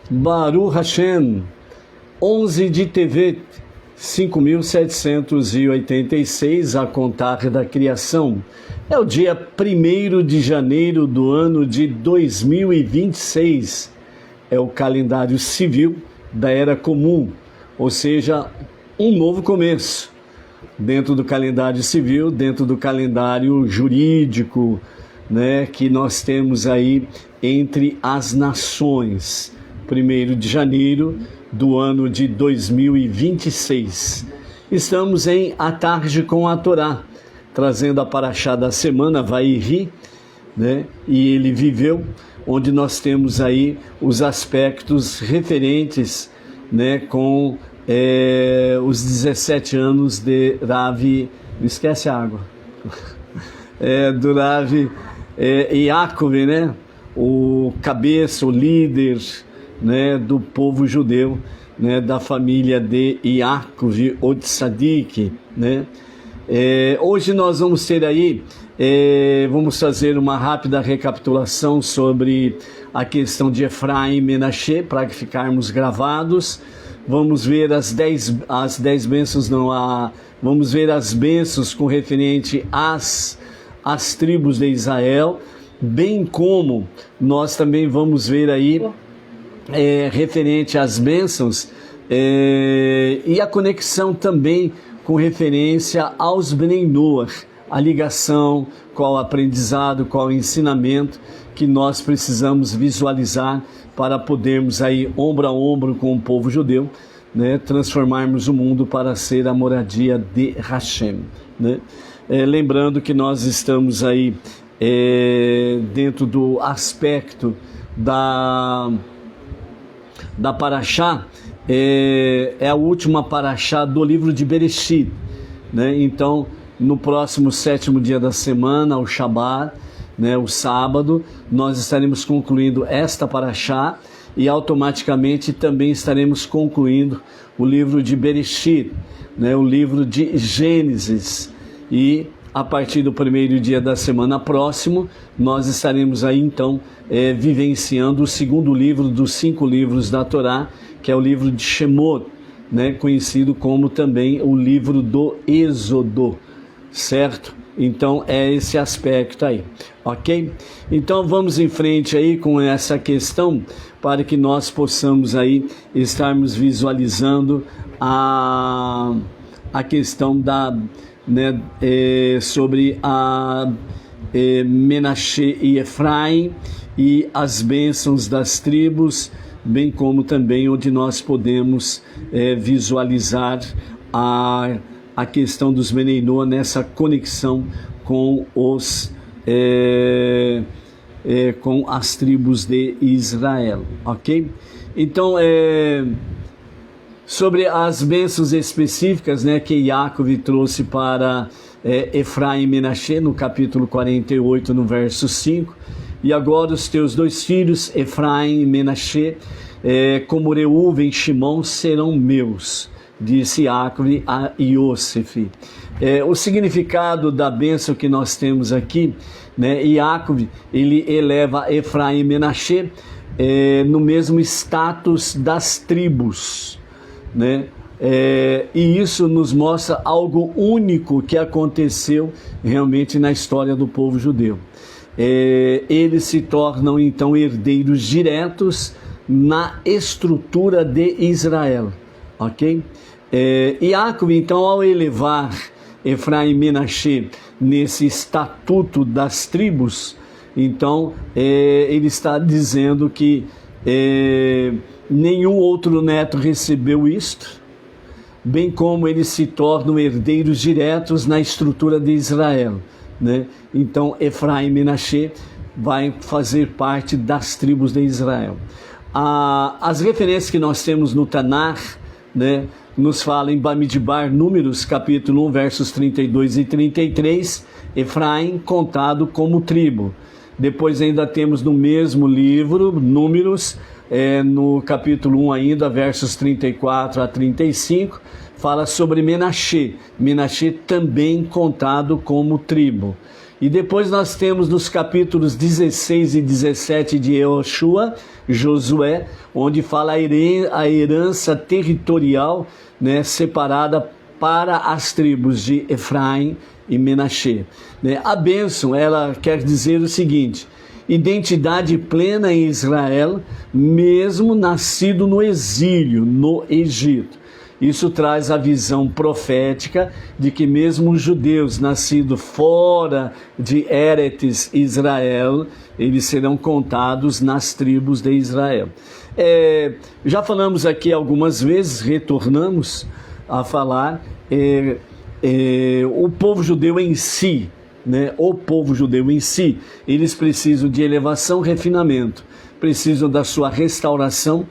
Baruch Hashem, 11 de Tevet, 5.786 a contar da criação. É o dia 1º de janeiro do ano de 2026. É o calendário civil da Era Comum, ou seja, um novo começo. Dentro do calendário civil, dentro do calendário jurídico, né, que nós temos aí entre as nações. 1º de janeiro do ano de 2026. Estamos em A Tarde com a Torá, trazendo a paraxá da semana, Vairi, né? E ele viveu, onde nós temos aí os aspectos referentes, né, com os 17 anos de Rav, não esquece a água, do Rav Yaakov, né? O cabeça, o líder, né, do povo judeu, né, da família de Yaakov, o Tzadik, né? Hoje nós vamos ter aí, vamos fazer uma rápida recapitulação sobre a questão de Efraim e Menashe, para que ficarmos gravados. Vamos ver as 10 bênçãos, vamos ver as bênçãos com referente às tribos de Israel, bem como nós também vamos ver aí referente às bênçãos e a conexão também com referência aos Bnei Noach, a ligação, qual o aprendizado, qual o ensinamento que nós precisamos visualizar para podermos aí ombro a ombro com o povo judeu, né, transformarmos o mundo para ser a moradia de Hashem, né? Lembrando que nós estamos aí dentro do aspecto da paraxá, é a última paraxá do livro de Bereshit, né? Então, no próximo 7º dia da semana, o Shabat, né, o sábado, nós estaremos concluindo esta paraxá e automaticamente também estaremos concluindo o livro de Bereshit, né, o livro de Gênesis, e a partir do 1º dia da semana próximo, nós estaremos aí então vivenciando o 2º livro dos 5 livros da Torá, que é o livro de Shemot, né, conhecido como também o livro do Êxodo, certo? Então é esse aspecto aí, ok? Então vamos em frente aí com essa questão, para que nós possamos aí estarmos visualizando a questão da, né, sobre a Menashe e Efraim e as bênçãos das tribos, bem como também onde nós podemos visualizar a questão dos Bnei Noach nessa conexão com com as tribos de Israel, ok? Então, sobre as bênçãos específicas, né, que Yaakov trouxe para Efraim e Menashe, no capítulo 48, no verso 5, e agora os teus 2 filhos, Efraim e Menashe, como Reuven e Shimon, serão meus, disse Yaakov a Yosef. O significado da bênção que nós temos aqui, né, Yaakov, ele eleva Efraim e Menashe no mesmo status das tribos, né? E isso nos mostra algo único que aconteceu realmente na história do povo judeu. Eles se tornam então herdeiros diretos na estrutura de Israel, ok? Yaakov, então, ao elevar Efraim e Menashe nesse estatuto das tribos, então ele está dizendo que nenhum outro neto recebeu isto, bem como eles se tornam herdeiros diretos na estrutura de Israel, né? Então Efraim e Menashe vai fazer parte das tribos de Israel. As referências que nós temos no Tanakh, né, nos fala em Bamidbar, Números, capítulo 1, versos 32 e 33, Efraim contado como tribo. Depois ainda temos no mesmo livro, Números, no capítulo 1 ainda, versos 34 a 35, fala sobre Menashe. Menashe também contado como tribo. E depois nós temos nos capítulos 16 e 17 de Josué, onde fala a herança territorial, né, separada para as tribos de Efraim e Menaxê. Né? A bênção, ela quer dizer o seguinte: identidade plena em Israel, mesmo nascido no exílio, no Egito. Isso traz a visão profética de que mesmo os judeus nascidos fora de Eretz Israel, eles serão contados nas tribos de Israel. Já falamos aqui algumas vezes, retornamos a falar, o povo judeu em si, né? O povo judeu em si, eles precisam de elevação, refinamento, precisam da sua restauração,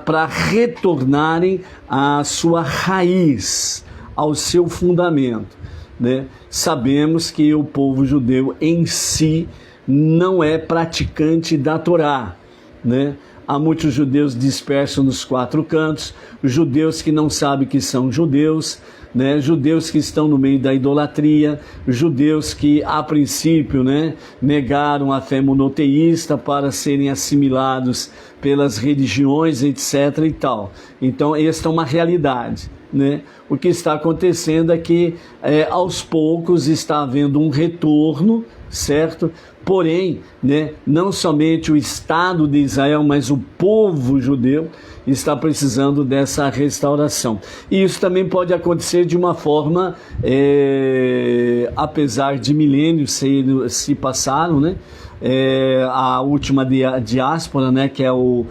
para retornarem à sua raiz, ao seu fundamento, né? Sabemos que o povo judeu em si não é praticante da Torá, né? Há muitos judeus dispersos nos quatro cantos, judeus que não sabem que são judeus, né? Judeus que estão no meio da idolatria, judeus que a princípio, né, negaram a fé monoteísta para serem assimilados pelas religiões, etc. e tal. Então esta é uma realidade, né? O que está acontecendo é que aos poucos está havendo um retorno, certo? Porém, né, não somente o Estado de Israel, mas o povo judeu está precisando dessa restauração. E isso também pode acontecer de uma forma, apesar de milênios se passaram, né? A última diáspora, né, que é o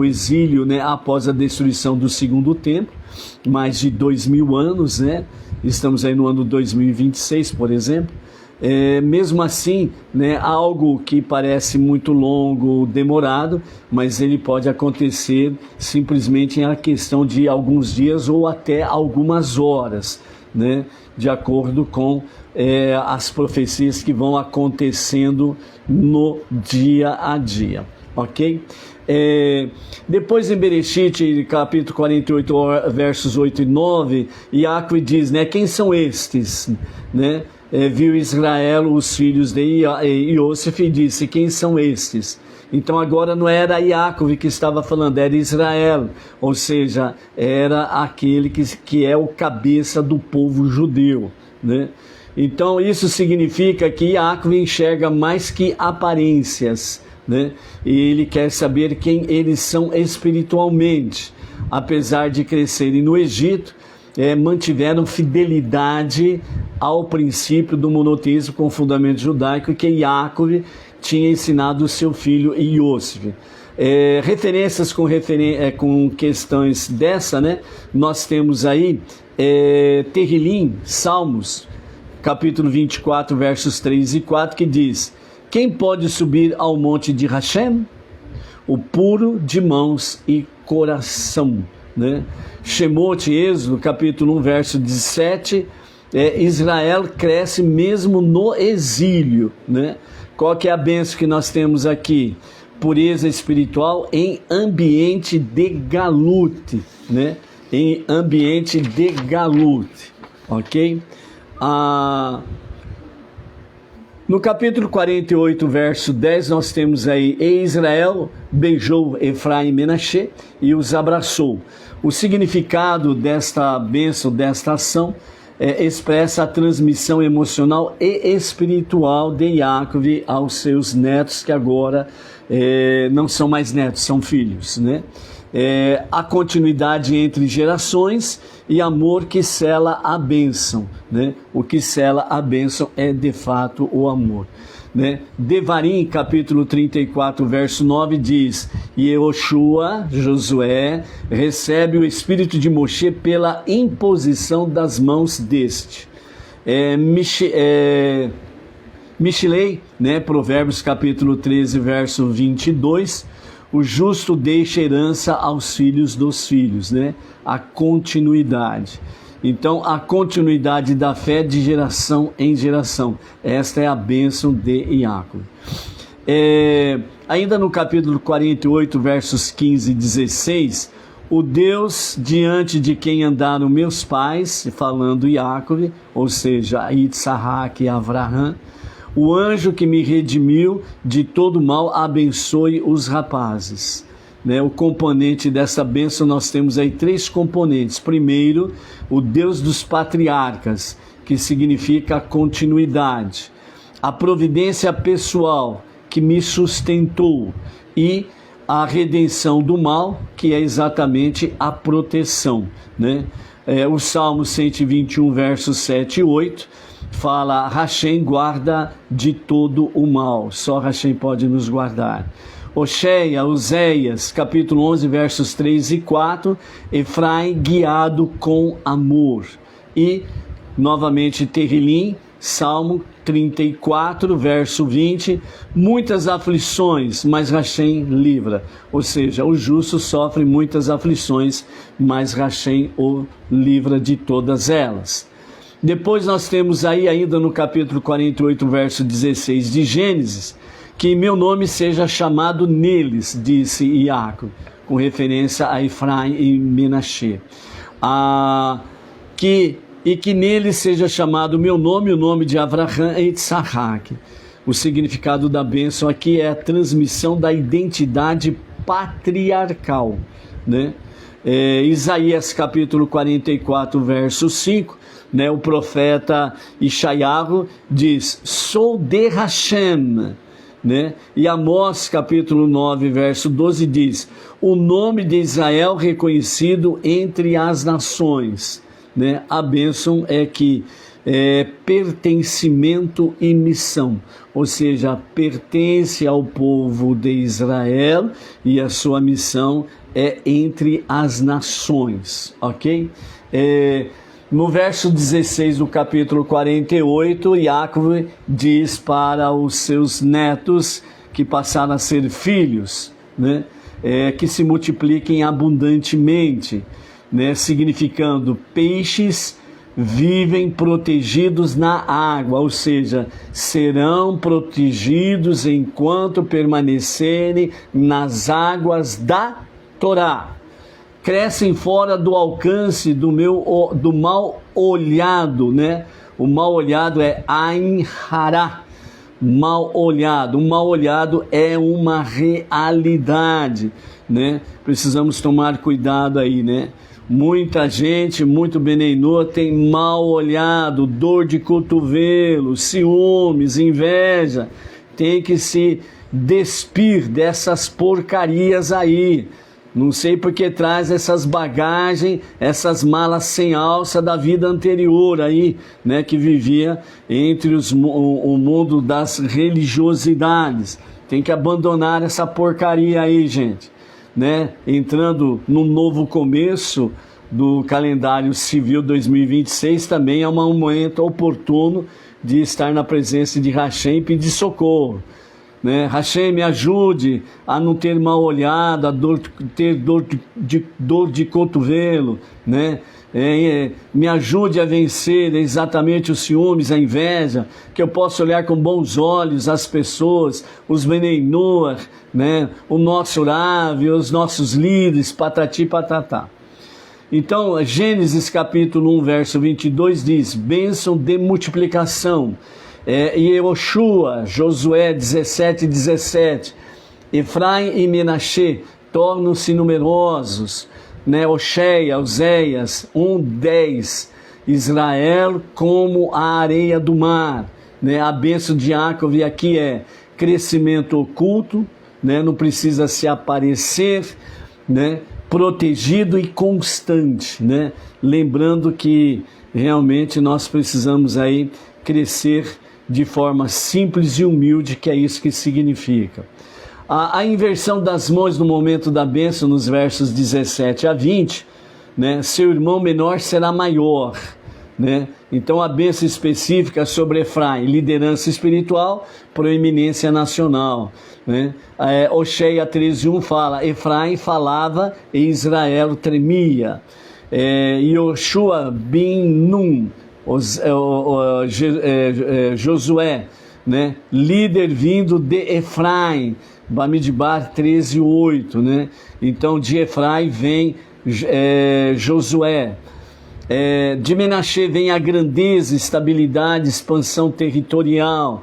exílio, né, após a destruição do segundo templo, mais de 2000 anos, né? Estamos aí no ano 2026, por exemplo. Mesmo assim, né, algo que parece muito longo, demorado, mas ele pode acontecer simplesmente em a questão de alguns dias ou até algumas horas, né, de acordo com as profecias que vão acontecendo no dia a dia, ok? Depois em Bereshit, capítulo 48, versos 8 e 9, Iacove diz, né, quem são estes, né? Viu Israel os filhos de Iosef e disse, quem são estes? Então agora não era Iacove que estava falando, era Israel, ou seja, era aquele que é o cabeça do povo judeu, né? Então isso significa que Iacove enxerga mais que aparências, né? E ele quer saber quem eles são espiritualmente. Apesar de crescerem no Egito, mantiveram fidelidade ao princípio do monoteísmo com fundamento judaico que Iacove tinha ensinado o seu filho Iosef. Referências com questões dessa, né? Nós temos aí Terrilim, Salmos, capítulo 24, versos 3 e 4, que diz, quem pode subir ao monte de Hashem? O puro de mãos e coração, né? Shemot, Êxodo, capítulo 1, verso 17, Israel cresce mesmo no exílio, né? Qual que é a bênção que nós temos aqui? Pureza espiritual em ambiente de galute, né? Em ambiente de galute, ok? No capítulo 48, verso 10, nós temos aí, e Israel beijou Efraim e Menaxê e os abraçou. O significado desta bênção, desta ação, expressa a transmissão emocional e espiritual de Iacove aos seus netos, que agora não são mais netos, são filhos, né? A continuidade entre gerações e amor que sela a bênção, né? O que sela a bênção é de fato o amor, né? Devarim, capítulo 34, verso 9 diz, Yehoshua, Josué, recebe o espírito de Moshe pela imposição das mãos deste. Mishilei, né? Provérbios capítulo 13, verso 22, o justo deixa herança aos filhos dos filhos, né? A continuidade. Então, a continuidade da fé de geração em geração. Esta é a bênção de Iacove. Ainda no capítulo 48, versos 15 e 16, o Deus diante de quem andaram meus pais, falando Jacob, ou seja, Isaac e Abraão, o anjo que me redimiu de todo mal, abençoe os rapazes. Né? O componente dessa bênção, nós temos aí 3 componentes. Primeiro, o Deus dos patriarcas, que significa continuidade. A providência pessoal, que me sustentou. E a redenção do mal, que é exatamente a proteção. Né? O Salmo 121, versos 7 e 8, fala: Hashem guarda de todo o mal. Só Hashem pode nos guardar. Oséias, capítulo 11, versos 3 e 4, Efraim guiado com amor. E, novamente, Terrilim, Salmo 34, verso 20, muitas aflições, mas Hashem livra. Ou seja, o justo sofre muitas aflições, mas Hashem o livra de todas elas. Depois nós temos aí ainda no capítulo 48, verso 16 de Gênesis, que meu nome seja chamado neles, disse Iaco, com referência a Efraim e Menaxê. Que neles seja chamado meu nome, o nome de Abraão e Isaac. O significado da bênção aqui é a transmissão da identidade patriarcal, né? Isaías capítulo 44, verso 5, né? O profeta Ishaiahu diz: sou de Hashem, né? E Amós capítulo 9, verso 12 diz: o nome de Israel reconhecido entre as nações. Né? A bênção é que pertencimento e missão, ou seja, pertence ao povo de Israel e a sua missão é entre as nações, ok? No verso 16 do capítulo 48, Jacob diz para os seus netos que passaram a ser filhos, né? Que se multipliquem abundantemente, né? Significando peixes vivem protegidos na água, ou seja, serão protegidos enquanto permanecerem nas águas da Torá. Crescem fora do alcance do mal olhado, né? O mal olhado é Ain Hará, mal olhado. O mal olhado é uma realidade, né? Precisamos tomar cuidado aí, né? Muita gente, muito beneinô, tem mal olhado, dor de cotovelo, ciúmes, inveja. Tem que se despir dessas porcarias aí. Não sei porque traz essas bagagens, essas malas sem alça da vida anterior aí, né? Que vivia entre o mundo das religiosidades. Tem que abandonar essa porcaria aí, gente. Né? Entrando no novo começo do calendário civil 2026, também é um momento oportuno de estar na presença de Hashem e pedir socorro. Né? Hashem, me ajude a não ter mal olhado, a ter dor de cotovelo, né? Me ajude a vencer exatamente os ciúmes, a inveja, que eu possa olhar com bons olhos as pessoas, os Beneinor, né? O nosso Rav, os nossos líderes, patati patatá. Então, Gênesis capítulo 1, verso 22 diz: bênção de multiplicação. E Yoshua, Josué 17, 17, Efraim e Menaxê tornam-se numerosos, né? Oséias 1, 10, Israel como a areia do mar, né? A bênção de Jacob aqui é crescimento oculto, né? Não precisa se aparecer, né? Protegido e constante, né? Lembrando que realmente nós precisamos aí crescer de forma simples e humilde, que é isso que significa. A inversão das mãos no momento da bênção, nos versos 17 a 20, né? Seu irmão menor será maior, né? Então a bênção específica sobre Efraim, liderança espiritual, proeminência nacional, né? Oséias 13:1 fala: Efraim falava e Israel tremia. Yoshua bin Nun, Josué, né? Líder vindo de Efraim, Bamidbar 13:8, né? Então de Efraim vem Josué. De Menaxê vem a grandeza, estabilidade, expansão territorial.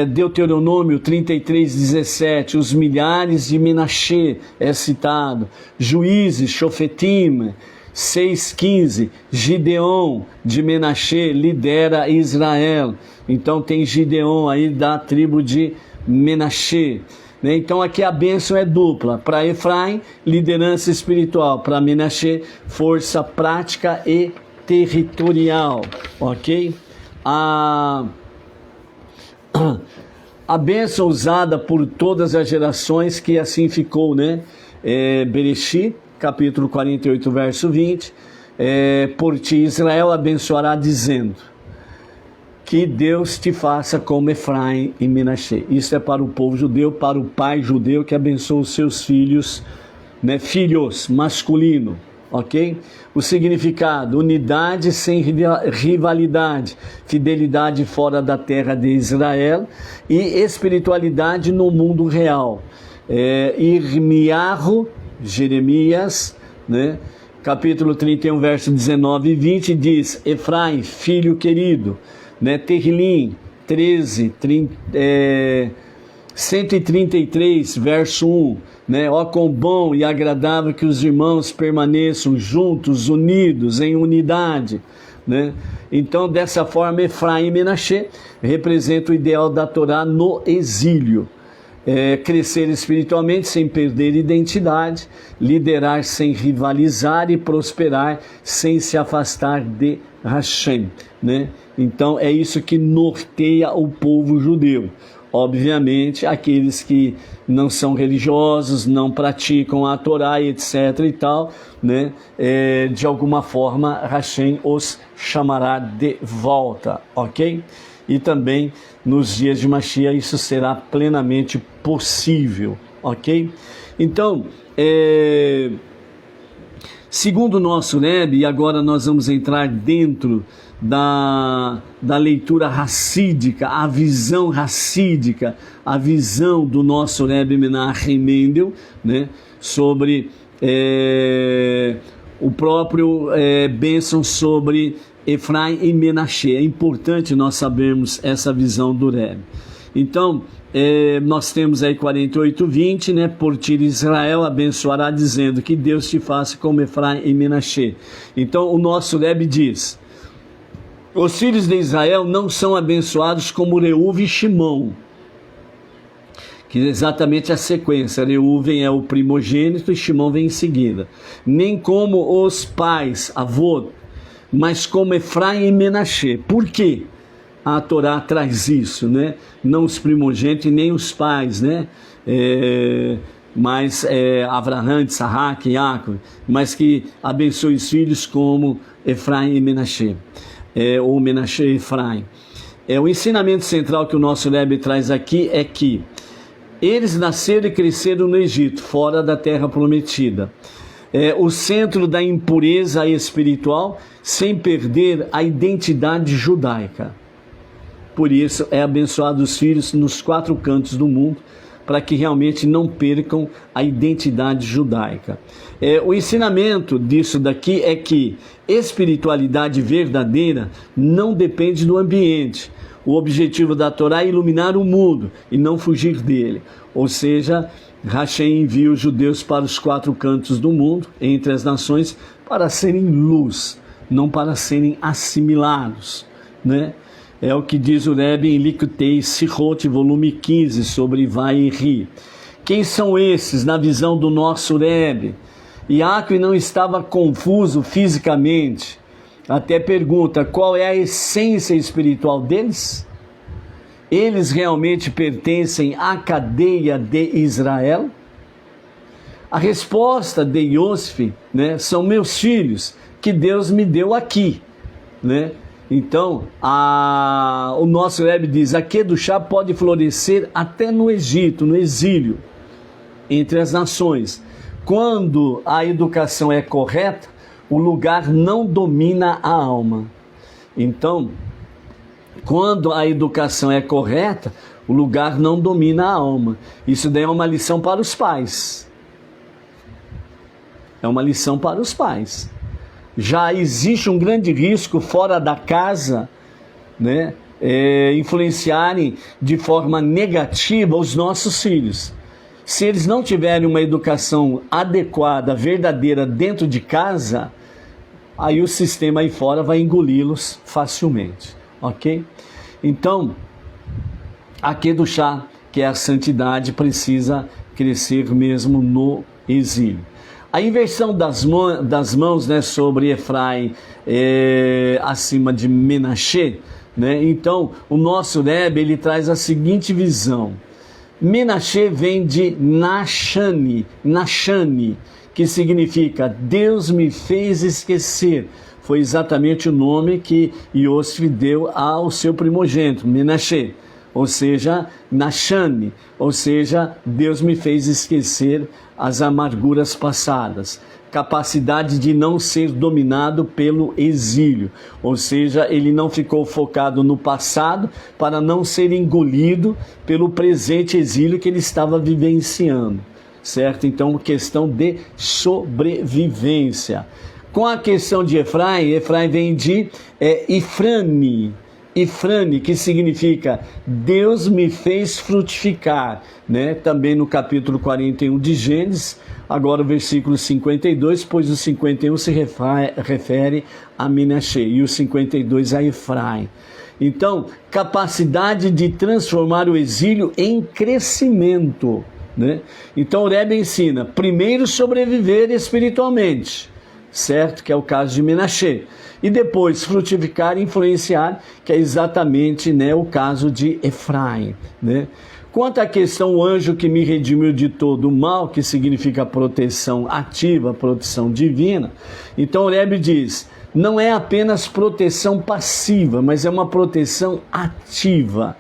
Deuteronômio 33:17, os milhares de Menaxê é citado. Juízes, Shofetim 6:15, Gideon de Menaxê lidera Israel. Então tem Gideon aí da tribo de Menaxê. Então aqui a bênção é dupla. Para Efraim, liderança espiritual. Para Menaxê, força prática e territorial. Ok? A bênção usada por todas as gerações, que assim ficou, né? Bereshit, capítulo 48, verso 20. Por ti Israel abençoará dizendo: que Deus te faça como Efraim e Menaxê. Isso é para o povo judeu, para o pai judeu que abençoa os seus filhos, né? Filhos, masculino, ok? O significado: unidade sem rivalidade, fidelidade fora da terra de Israel e espiritualidade no mundo real. Irmiarro, Jeremias, né? Capítulo 31, verso 19 e 20 diz: Efraim, filho querido, né? Terrilim 133, verso 1, né? Ó, quão bom e agradável que os irmãos permaneçam juntos, unidos, em unidade, né? Então, dessa forma, Efraim e Menaxê representam o ideal da Torá no exílio. Crescer espiritualmente sem perder identidade, liderar sem rivalizar e prosperar sem se afastar de Hashem, né? Então é isso que norteia o povo judeu. Obviamente, aqueles que não são religiosos, não praticam a Torá, etc. e tal, né? De alguma forma, Hashem os chamará de volta, ok? E também nos dias de Mashiach isso será plenamente possível, ok? Então, segundo o nosso Rebbe, e agora nós vamos entrar dentro da leitura racídica, a visão racídica, a visão do nosso Rebbe Menachem Mendel, né, sobre o próprio bênção sobre Efraim e Menaxê. É importante nós sabermos essa visão do Rebbe. Então, nós temos aí 48:20, né? Por ti Israel abençoará dizendo que Deus te faça como Efraim e Menaxê. Então, o nosso Rebbe diz: os filhos de Israel não são abençoados como Reuven e Shimon, que é exatamente a sequência. Reuven é o primogênito e Shimon vem em seguida. Nem como os pais, avô, mas como Efraim e Menaxê. Por quê? A Torá traz isso, né? Não os primogênitos nem os pais, né? Mas Avraham, Isaac, Jacob, mas que abençoe os filhos como Efraim e Menaxê, ou Menaxê e Efraim. O ensinamento central que o nosso Rebbe traz aqui é que eles nasceram e cresceram no Egito, fora da terra prometida. O centro da impureza espiritual, sem perder a identidade judaica. Por isso é abençoado os filhos nos 4 cantos do mundo, para que realmente não percam a identidade judaica. O ensinamento disso daqui é que espiritualidade verdadeira não depende do ambiente. O objetivo da Torá é iluminar o mundo e não fugir dele. Ou seja, Hashem envia os judeus para os 4 cantos do mundo, entre as nações, para serem luz, não para serem assimilados, né? É o que diz o Rebbe em Likutei Sihot, volume 15, sobre Vayeri. Quem são esses na visão do nosso Rebbe? Yaakov não estava confuso fisicamente. Até pergunta: qual é a essência espiritual deles? Eles realmente pertencem à cadeia de Israel? A resposta de Yosef, né, são meus filhos, que Deus me deu aqui, né? Então, o nosso Rebbe diz: a Kedushá pode florescer até no Egito, no exílio, entre as nações. Quando a educação é correta, o lugar não domina a alma. Então, quando a educação é correta, o lugar não domina a alma. Isso daí é uma lição para os pais. É uma lição para os pais. Já existe um grande risco fora da casa, né, influenciarem de forma negativa os nossos filhos. Se eles não tiverem uma educação adequada, verdadeira dentro de casa, aí o sistema aí fora vai engoli-los facilmente, ok? Então, aqui do chá, que é a santidade, precisa crescer mesmo no exílio. A inversão das mãos, né, sobre Efraim acima de Menaxê, né? Então, o nosso Rebbe, ele traz a seguinte visão. Menaxê vem de Nashani, que significa Deus me fez esquecer. Foi exatamente o nome que Iosif deu ao seu primogênito, Menaxê. Ou seja, Nashani, ou seja, Deus me fez esquecer as amarguras passadas. Capacidade de não ser dominado pelo exílio, ou seja, ele não ficou focado no passado para não ser engolido pelo presente exílio que ele estava vivenciando, certo? Então, questão de sobrevivência. Com a questão de Efraim, Efraim vem de Ifrane, que significa Deus me fez frutificar, né? Também no capítulo 41 de Gênesis, agora o versículo 52, pois o 51 se refere a Menaxê e o 52 a Efraim. Então, capacidade de transformar o exílio em crescimento, né? Então o Rebbe ensina, primeiro sobreviver espiritualmente, certo? Que é o caso de Menaxê. E depois frutificar e influenciar, que é exatamente, né, o caso de Efraim, né? Quanto à questão, o anjo que me redimiu de todo o mal, que significa proteção ativa, proteção divina, então o Rebbe diz, não é apenas proteção passiva, mas é uma proteção ativa.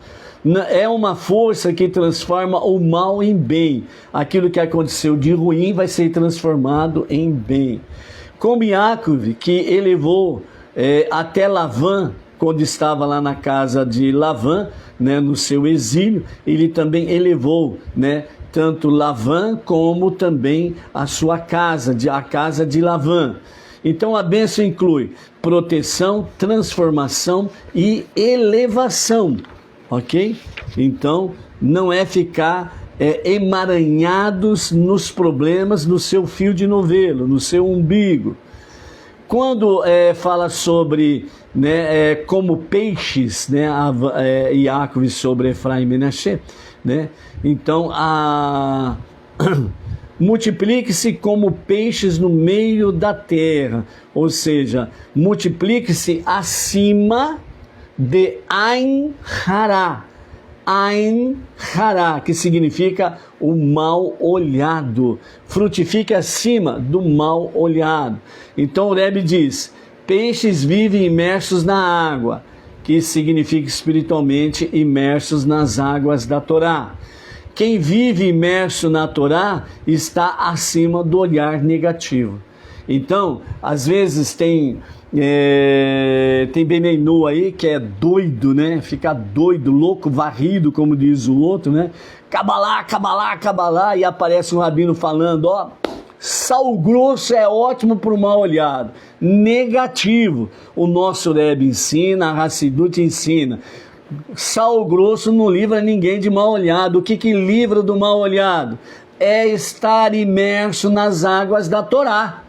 É uma força que transforma o mal em bem. Aquilo que aconteceu de ruim vai ser transformado em bem. Como Yaakov, que elevou até Lavã, quando estava lá na casa de Lavã, né, no seu exílio, ele também elevou, né, tanto Lavã como também a sua casa, a casa de Lavã. Então a bênção inclui proteção, transformação e elevação, ok? Então não é ficar emaranhados nos problemas, no seu fio de novelo, no seu umbigo. Quando fala sobre, né, como peixes, né, Yaakov sobre Efraim e Menaxê, né, então multiplique-se como peixes no meio da terra, ou seja, multiplique-se acima de Ain Hará. Ain Hará, que significa o mal olhado. Frutifique acima do mal olhado. Então o Rebbe diz, peixes vivem imersos na água, que significa espiritualmente imersos nas águas da Torá. Quem vive imerso na Torá está acima do olhar negativo. Então, às vezes tem Benenu aí que é doido, né? Fica doido, louco, varrido, como diz o outro, né? Cabalá, cabalá, cabalá, e aparece um rabino falando, ó, sal grosso é ótimo para o mal olhado. Negativo. O nosso Rebbe ensina, a Hassidut ensina. Sal grosso não livra ninguém de mal olhado. O que livra do mal olhado? É estar imerso nas águas da Torá,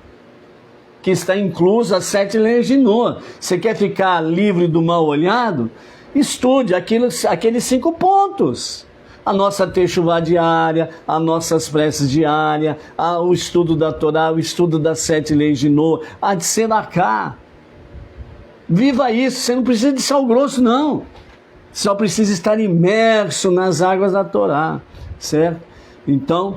que está incluso as 7 leis de Noa. Você quer ficar livre do mal olhado? Estude aqueles 5 pontos. A nossa techuvá diária, as nossas preces diárias, o estudo da Torá, o estudo das 7 leis de Noa, a de Sedacá. Viva isso, você não precisa de sal grosso, não. Só precisa estar imerso nas águas da Torá, certo? Então,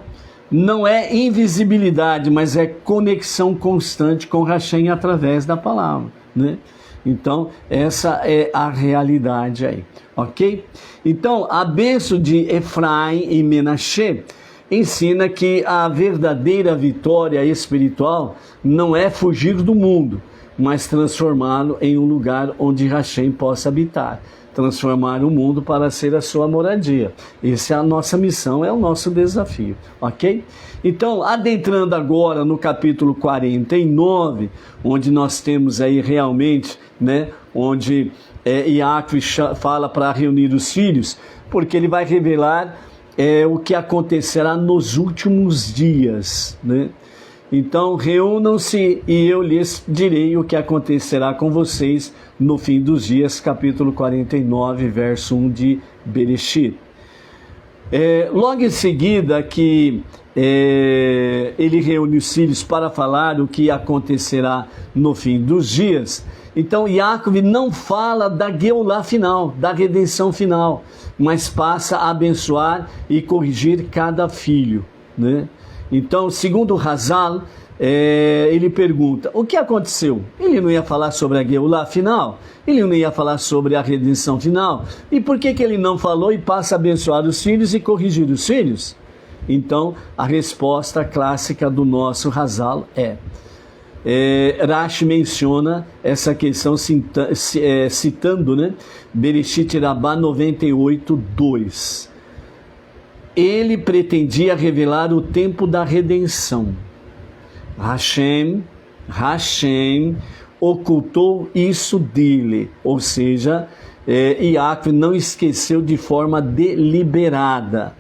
não é invisibilidade, mas é conexão constante com Hashem através da palavra, né? Então, essa é a realidade aí, ok? Então, a bênção de Efraim e Menaxê ensina que a verdadeira vitória espiritual não é fugir do mundo, mas transformá-lo em um lugar onde Hashem possa habitar. transformar o mundo para ser a sua moradia. Essa é a nossa missão, é o nosso desafio, ok? Então, adentrando agora no capítulo 49, onde nós temos aí realmente, né, onde Iacve fala para reunir os filhos, porque ele vai revelar o que acontecerá nos últimos dias, né? Então, reúnam-se e eu lhes direi o que acontecerá com vocês no fim dos dias, capítulo 49, verso 1 de Bereshit. Logo em seguida que ele reúne os filhos para falar o que acontecerá no fim dos dias, então Iacve não fala da Geulá final, da redenção final, mas passa a abençoar e corrigir cada filho, né? Então, segundo Hazal, ele pergunta, o que aconteceu? Ele não ia falar sobre a Geulá final? Ele não ia falar sobre a redenção final? E por que ele não falou e passa a abençoar os filhos e corrigir os filhos? Então, a resposta clássica do nosso Hazal Rashi menciona essa questão citando, né, Bereshit Rabbah 98:2. Ele pretendia revelar o tempo da redenção. Hashem ocultou isso dele, ou seja, Iacve não esqueceu de forma deliberada,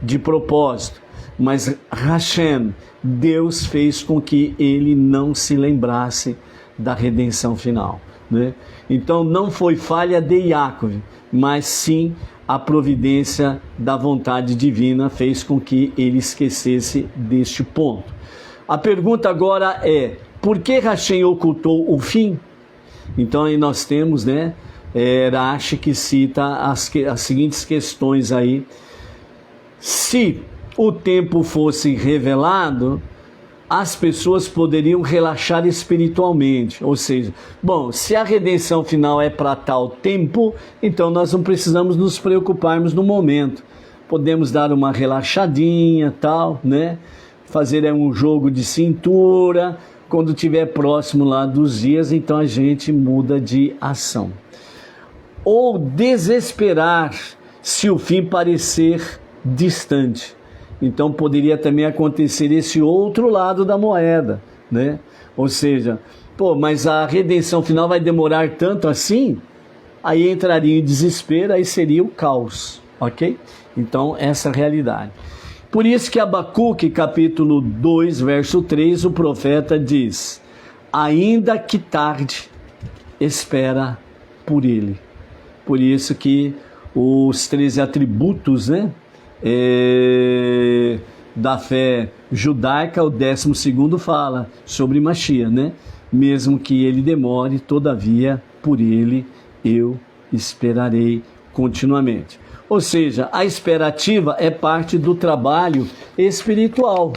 de propósito, mas Hashem, Deus fez com que ele não se lembrasse da redenção final, né? Então não foi falha de Iacve, mas sim a providência da vontade divina fez com que ele esquecesse deste ponto. A pergunta agora é, por que Hashem ocultou o fim? Então aí nós temos, né, Rashi que cita as seguintes questões aí. Se o tempo fosse revelado, as pessoas poderiam relaxar espiritualmente, ou seja, bom, se a redenção final é para tal tempo, então nós não precisamos nos preocuparmos no momento, podemos dar uma relaxadinha, tal, né, fazer um jogo de cintura, quando estiver próximo lá dos dias, então a gente muda de ação, ou desesperar se o fim parecer distante. Então poderia também acontecer esse outro lado da moeda, né? Ou seja, mas a redenção final vai demorar tanto assim? Aí entraria em desespero, aí seria o caos, ok? Então essa é a realidade. Por isso que Abacuque, capítulo 2, verso 3, o profeta diz, ainda que tarde, espera por ele. Por isso que os 13 atributos, né, da fé judaica, o 12º fala sobre Mashiach, né? Mesmo que ele demore, todavia por ele eu esperarei continuamente. Ou seja, a esperativa é parte do trabalho espiritual,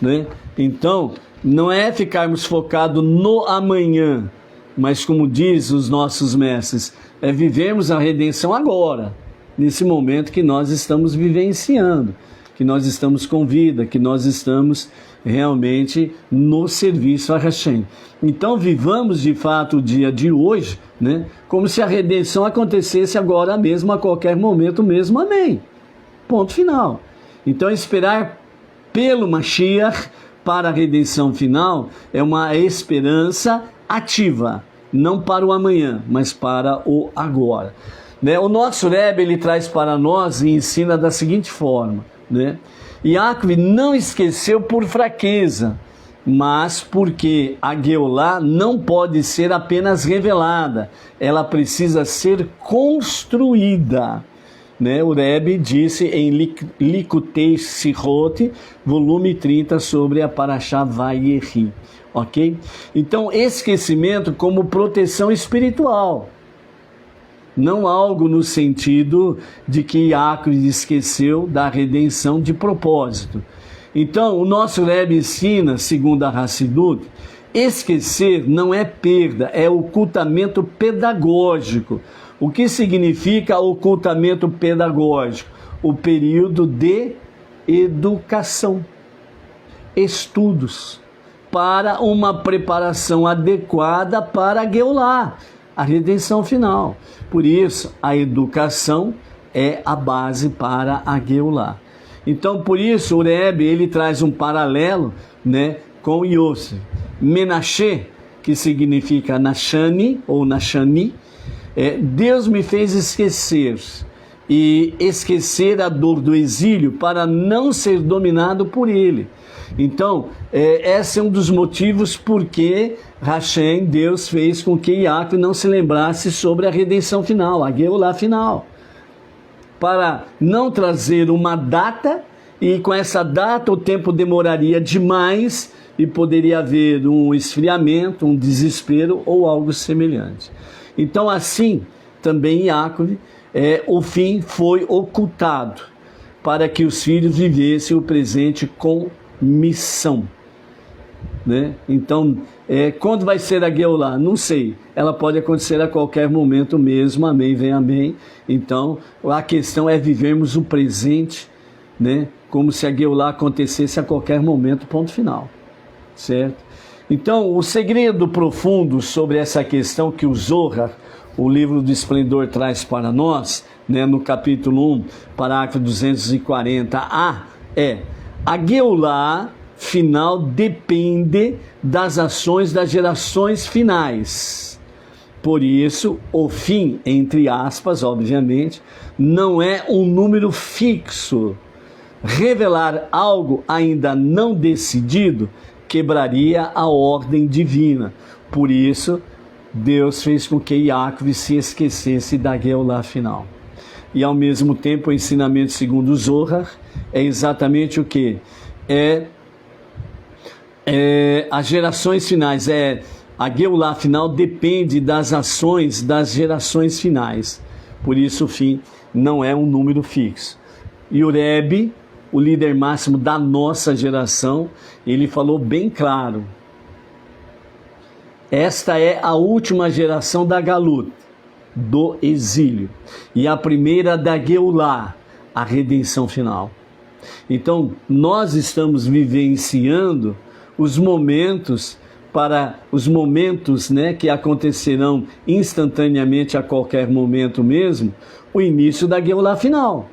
né? Então, não é ficarmos focados no amanhã, mas como diz os nossos mestres, é vivermos a redenção agora, nesse momento que nós estamos vivenciando, que nós estamos com vida, que nós estamos realmente no serviço a Hashem. Então vivamos de fato o dia de hoje, né, como se a redenção acontecesse agora mesmo, a qualquer momento mesmo, amém. Ponto final. Então esperar pelo Mashiach para a redenção final é uma esperança ativa, não para o amanhã, mas para o agora. O nosso Rebbe, ele traz para nós e ensina da seguinte forma, né? Iacve não esqueceu por fraqueza, mas porque a Geulá não pode ser apenas revelada, ela precisa ser construída, né? O Rebbe disse em Likutei Sihot, volume 30, sobre a Parashá Vayechi, ok? Então, esquecimento como proteção espiritual, não algo no sentido de que Iacve esqueceu da redenção de propósito. Então, o nosso Rebbe ensina, segundo a Hassidut, esquecer não é perda, é ocultamento pedagógico. O que significa ocultamento pedagógico? O período de educação, estudos, para uma preparação adequada para a Geulá. a redenção final. Por isso, a educação é a base para a Geulah. Então, por isso, o Rebbe, ele traz um paralelo, né, com Yosef. Menashe, que significa Nashani, ou Nashani, Deus me fez esquecer, e esquecer a dor do exílio para não ser dominado por ele. Então, esse é um dos motivos porque Hashem, Deus, fez com que Yaakov não se lembrasse sobre a redenção final, a Geulah final, para não trazer uma data, e com essa data o tempo demoraria demais e poderia haver um esfriamento, um desespero ou algo semelhante. Então, assim, também Yaakov, o fim foi ocultado para que os filhos vivessem o presente com missão, né? Então, quando vai ser a Geulah? Não sei. Ela pode acontecer a qualquer momento mesmo. Amém, vem amém. Então, a questão é vivermos o presente, né? Como se a Geulah acontecesse a qualquer momento, ponto final. Certo? Então, o segredo profundo sobre essa questão que o Zohar, o livro do Esplendor, traz para nós, né, no capítulo 1, parágrafo 240a, a Geulah final depende das ações das gerações finais. Por isso, o fim, entre aspas, obviamente, não é um número fixo. Revelar algo ainda não decidido quebraria a ordem divina. Por isso, Deus fez com que Yaakov se esquecesse da Geulah final. E ao mesmo tempo, o ensinamento segundo o Zohar é exatamente o que? As gerações finais, a Geulah final depende das ações das gerações finais. Por isso o fim não é um número fixo. E o Rebbe, o líder máximo da nossa geração, ele falou bem claro: esta é a última geração da Galut, do exílio, e a primeira da Geulah, a redenção final. Então, nós estamos vivenciando os momentos, né, que acontecerão instantaneamente a qualquer momento mesmo, o início da Geulah final.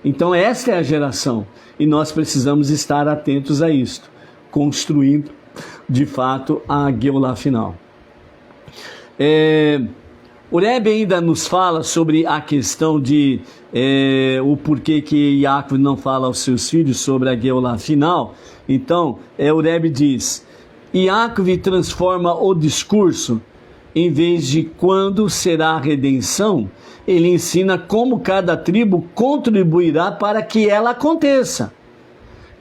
Então, esta é a geração, e nós precisamos estar atentos a isto, construindo, de fato, a Geulah final. O Rebbe ainda nos fala sobre a questão de o porquê que Yaakov não fala aos seus filhos sobre a Geulah final. Então, o Rebbe diz: Yaakov transforma o discurso, em vez de quando será a redenção, ele ensina como cada tribo contribuirá para que ela aconteça.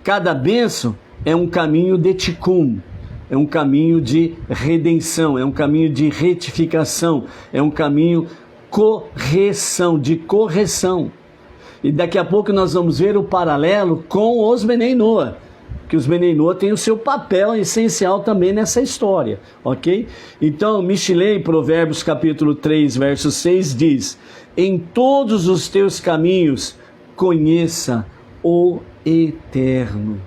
Cada bênção é um caminho de tikkun, é um caminho de redenção, é um caminho de retificação, é um caminho de correção. E daqui a pouco nós vamos ver o paralelo com os Benei Noah, que os Benei Noah têm o seu papel essencial também nessa história, ok? Então, Michelei, Provérbios capítulo 3, verso 6 diz: em todos os teus caminhos conheça o Eterno.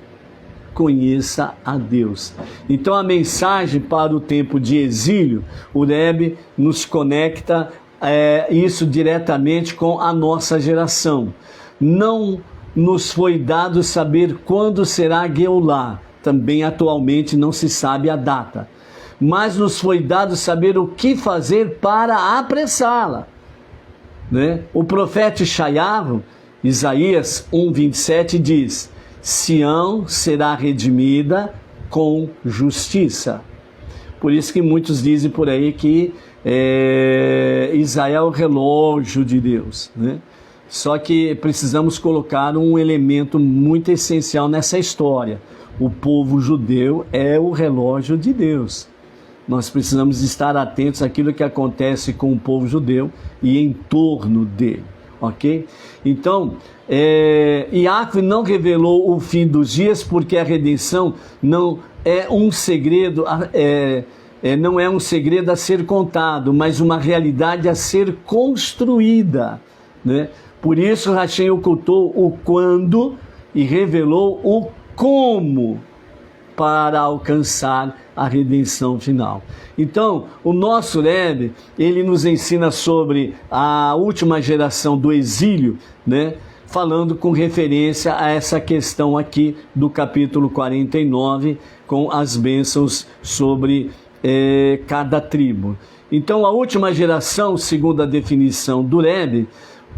Conheça a Deus. Então, a mensagem para o tempo de exílio, o Rebbe nos conecta isso diretamente com a nossa geração. Não nos foi dado saber quando será a Geulah, também atualmente não se sabe a data, mas nos foi dado saber o que fazer para apressá-la, né? O profeta Isaías 1:27 diz: Sião será redimida com justiça. Por isso que muitos dizem por aí que Israel é o relógio de Deus, né? Só que precisamos colocar um elemento muito essencial nessa história. O povo judeu é o relógio de Deus. Nós precisamos estar atentos àquilo que acontece com o povo judeu e em torno dele, ok? Então, Yaakov não revelou o fim dos dias, porque a redenção não é um segredo, não é um segredo a ser contado, mas uma realidade a ser construída, né? Por isso, Hashem ocultou o quando e revelou o como. para alcançar a redenção final. Então, o nosso Rebbe, ele nos ensina sobre a última geração do exílio, né? Falando com referência a essa questão aqui do capítulo 49, com as bênçãos sobre cada tribo. Então, a última geração, segundo a definição do Rebbe,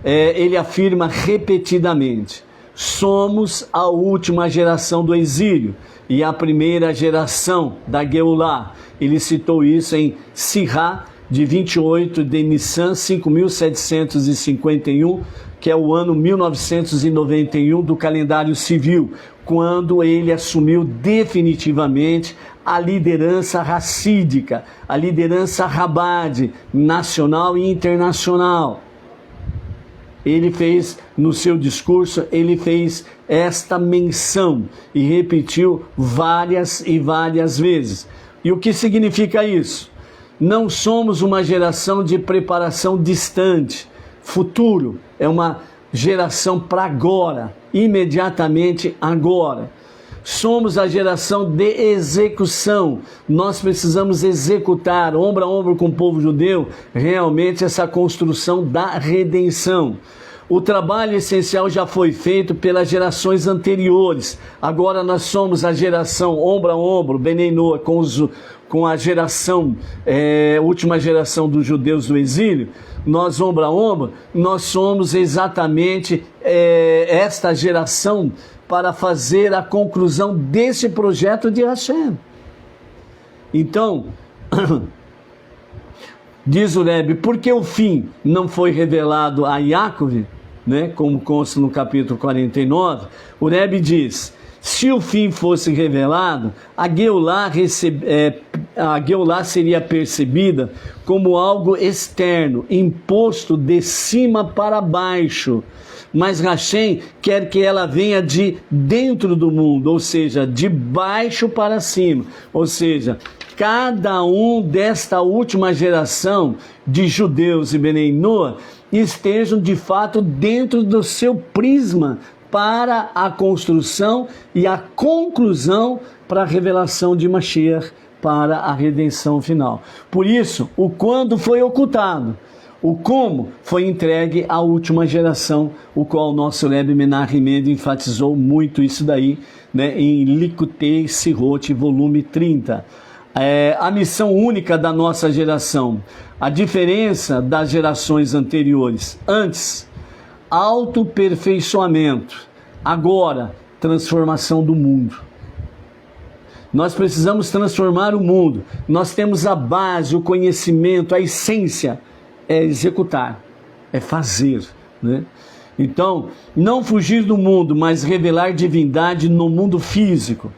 ele afirma repetidamente: somos a última geração do exílio e a primeira geração da Geulah. Ele citou isso em Sirá, de 28 de Nissan, 5.751, que é o ano 1991 do calendário civil, quando ele assumiu definitivamente a liderança racídica, a liderança rabade, nacional e internacional. Ele fez, no seu discurso, ele fez esta menção e repetiu várias e várias vezes. E o que significa isso? Não somos uma geração de preparação distante, futuro, é uma geração para agora, imediatamente agora. Somos a geração de execução. Nós precisamos executar, ombro a ombro com o povo judeu, realmente essa construção da redenção. O trabalho essencial já foi feito pelas gerações anteriores. Agora nós somos a geração ombro a ombro, Benei Noa, com a geração, última geração dos judeus do exílio. Nós ombro a ombro, nós somos exatamente esta geração para fazer a conclusão desse projeto de Hashem. Então, diz o Rebbe, porque o fim não foi revelado a Yaakov, né, como consta no capítulo 49, o Rebbe diz: se o fim fosse revelado, a Geulah seria percebida como algo externo, imposto de cima para baixo. Mas Hashem quer que ela venha de dentro do mundo, ou seja, de baixo para cima. Ou seja, cada um desta última geração de judeus e Benei Noa estejam de fato dentro do seu prisma para a construção e a conclusão para a revelação de Mashiach, para a redenção final. Por isso, o quando foi ocultado, o como foi entregue à última geração, o qual o nosso Rebbe Menachem Mendel enfatizou muito isso daí, né, em Likutei Sirot, volume 30. A missão única da nossa geração, a diferença das gerações anteriores: antes, autoperfeiçoamento; agora, transformação do mundo. Nós precisamos transformar o mundo. Nós temos a base, o conhecimento, a essência. É executar, é fazer, né? Então, não fugir do mundo, mas revelar divindade no mundo físico.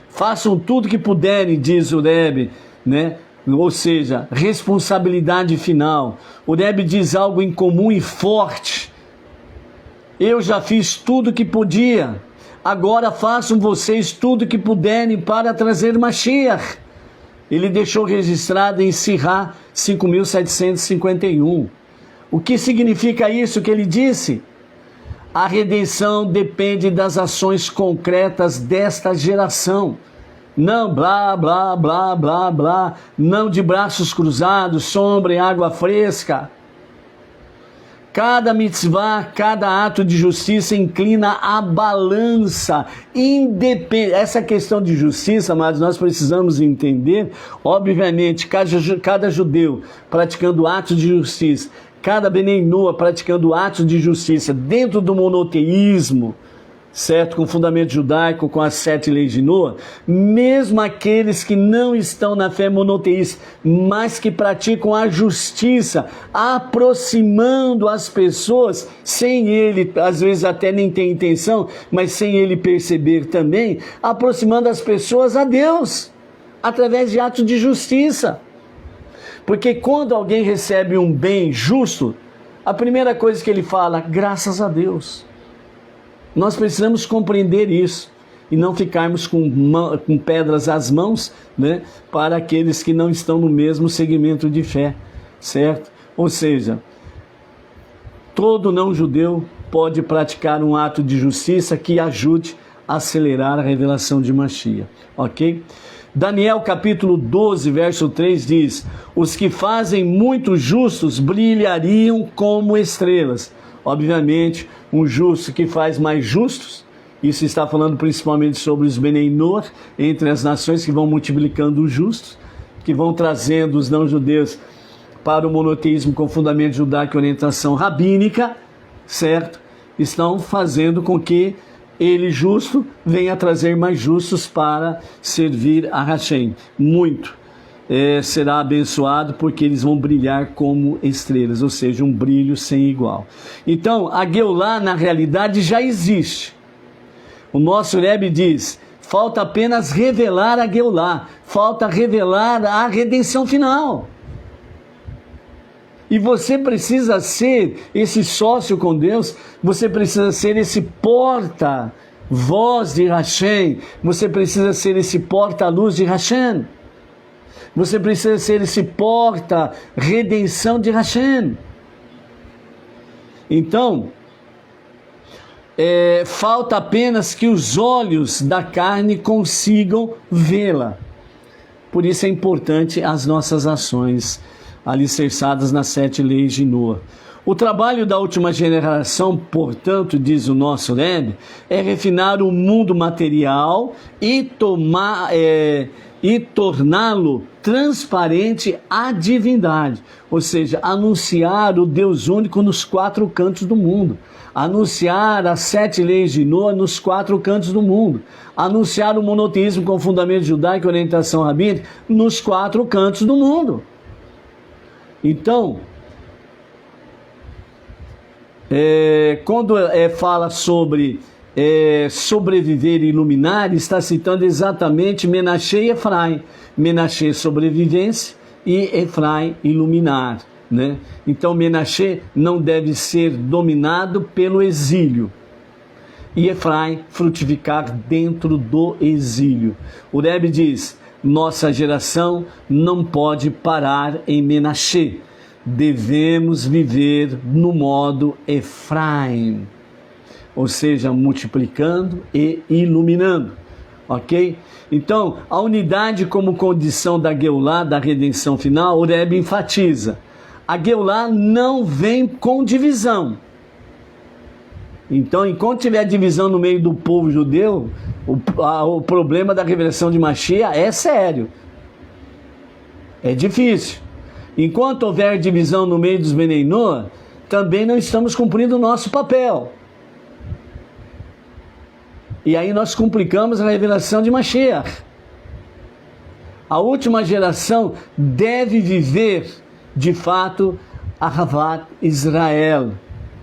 Façam tudo que puderem, diz o Rebbe, né? Ou seja, responsabilidade final. O Rebbe diz algo em comum e forte: eu já fiz tudo que podia, agora façam vocês tudo que puderem para trazer Mashiach. Ele deixou registrado em Sirá 5.751. O que significa isso que ele disse? A redenção depende das ações concretas desta geração. Não blá, blá, blá, blá, blá. Não de braços cruzados, sombra em água fresca. Cada mitzvah, cada ato de justiça inclina a balança. Essa questão de justiça, mas nós precisamos entender, obviamente, cada judeu praticando atos de justiça, cada Benei Noa praticando atos de justiça dentro do monoteísmo, certo? Com fundamento judaico, com as 7 leis de Noa, mesmo aqueles que não estão na fé monoteísta, mas que praticam a justiça, aproximando as pessoas, sem ele, às vezes até nem tem intenção, mas sem ele perceber também, aproximando as pessoas a Deus, através de atos de justiça. Porque quando alguém recebe um bem justo, a primeira coisa que ele fala: graças a Deus. Nós precisamos compreender isso e não ficarmos com pedras às mãos, né, para aqueles que não estão no mesmo segmento de fé, certo? Ou seja, todo não judeu pode praticar um ato de justiça que ajude acelerar a revelação de Mashiach, ok? Daniel capítulo 12, verso 3 diz: os que fazem muito justos brilhariam como estrelas. Obviamente, um justo que faz mais justos, isso está falando principalmente sobre os Benei Noach, entre as nações que vão multiplicando os justos, que vão trazendo os não-judeus para o monoteísmo com fundamento judaico e orientação rabínica, certo? Estão fazendo com que ele justo venha trazer mais justos para servir a Hashem. Muito será abençoado, porque eles vão brilhar como estrelas, ou seja, um brilho sem igual. Então, a Geulá na realidade já existe. O nosso Rebbe diz: falta apenas revelar a Geulá, falta revelar a redenção final. E você precisa ser esse sócio com Deus, você precisa ser esse porta-voz de Hashem, você precisa ser esse porta-luz de Hashem, você precisa ser esse porta-redenção de Hashem. Então, falta apenas que os olhos da carne consigam vê-la. Por isso é importante as nossas ações alicerçadas nas 7 leis de Noah. O trabalho da última geração, portanto, diz o nosso Rebbe, é refinar o mundo material e torná-lo transparente à divindade, ou seja, anunciar o Deus único nos 4 cantos do mundo, anunciar as 7 leis de Noah nos 4 cantos do mundo, anunciar o monoteísmo com fundamento judaico e orientação rabínica nos 4 cantos do mundo. Então, quando fala sobre sobreviver e iluminar, está citando exatamente Menashe e Efraim. Menashe, sobrevivência, e Efraim, iluminar, né? Então, Menashe não deve ser dominado pelo exílio, e Efraim frutificar dentro do exílio. O Rebbe diz: nossa geração não pode parar em Menashe, devemos viver no modo Efraim, ou seja, multiplicando e iluminando, ok? Então, a unidade como condição da Geulá, da redenção final, o Rebbe enfatiza: a Geulá não vem com divisão. Então, enquanto tiver divisão no meio do povo judeu, o problema da revelação de Mashiach é sério, é difícil. Enquanto houver divisão no meio dos Benei Noach, também não estamos cumprindo o nosso papel. E aí nós complicamos a revelação de Mashiach. A última geração deve viver, de fato, Ahavat Israel,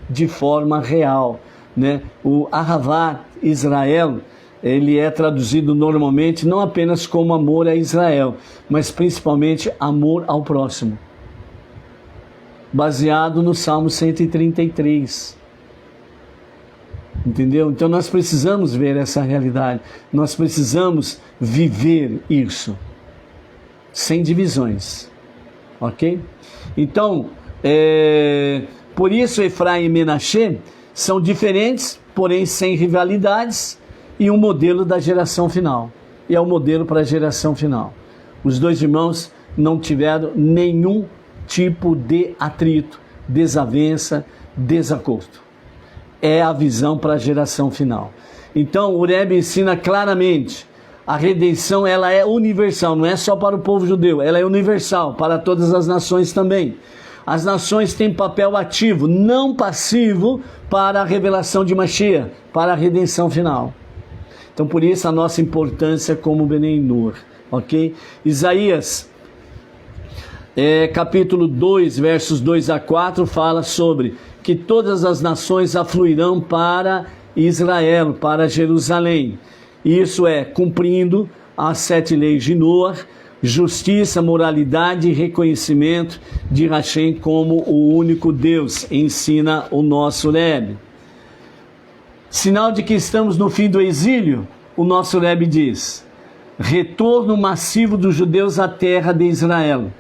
de forma real, né? O Ahavat Israel, ele é traduzido normalmente não apenas como amor a Israel, mas principalmente amor ao próximo, baseado no Salmo 133. Entendeu? Então nós precisamos ver essa realidade, nós precisamos viver isso, sem divisões, ok? Então, por isso Efraim e Menashe são diferentes, porém sem rivalidades, e um modelo da geração final, e é o modelo para a geração final. Os 2 irmãos não tiveram nenhum tipo de atrito, desavença, desacordo. É a visão para a geração final. Então o Rebbe ensina claramente: a redenção, ela é universal, não é só para o povo judeu, ela é universal para todas as nações também. As nações têm papel ativo, não passivo, para a revelação de Mashiach, para a redenção final. Então por isso a nossa importância como Benei Noach, ok? Isaías capítulo 2, versos 2 a 4, fala sobre que todas as nações afluirão para Israel, para Jerusalém. Isso é, cumprindo as 7 leis de Noach, justiça, moralidade e reconhecimento de Hashem como o único Deus, ensina o nosso Rebbe. Sinal de que estamos no fim do exílio, o nosso Rebbe diz: retorno massivo dos judeus à terra de Israel.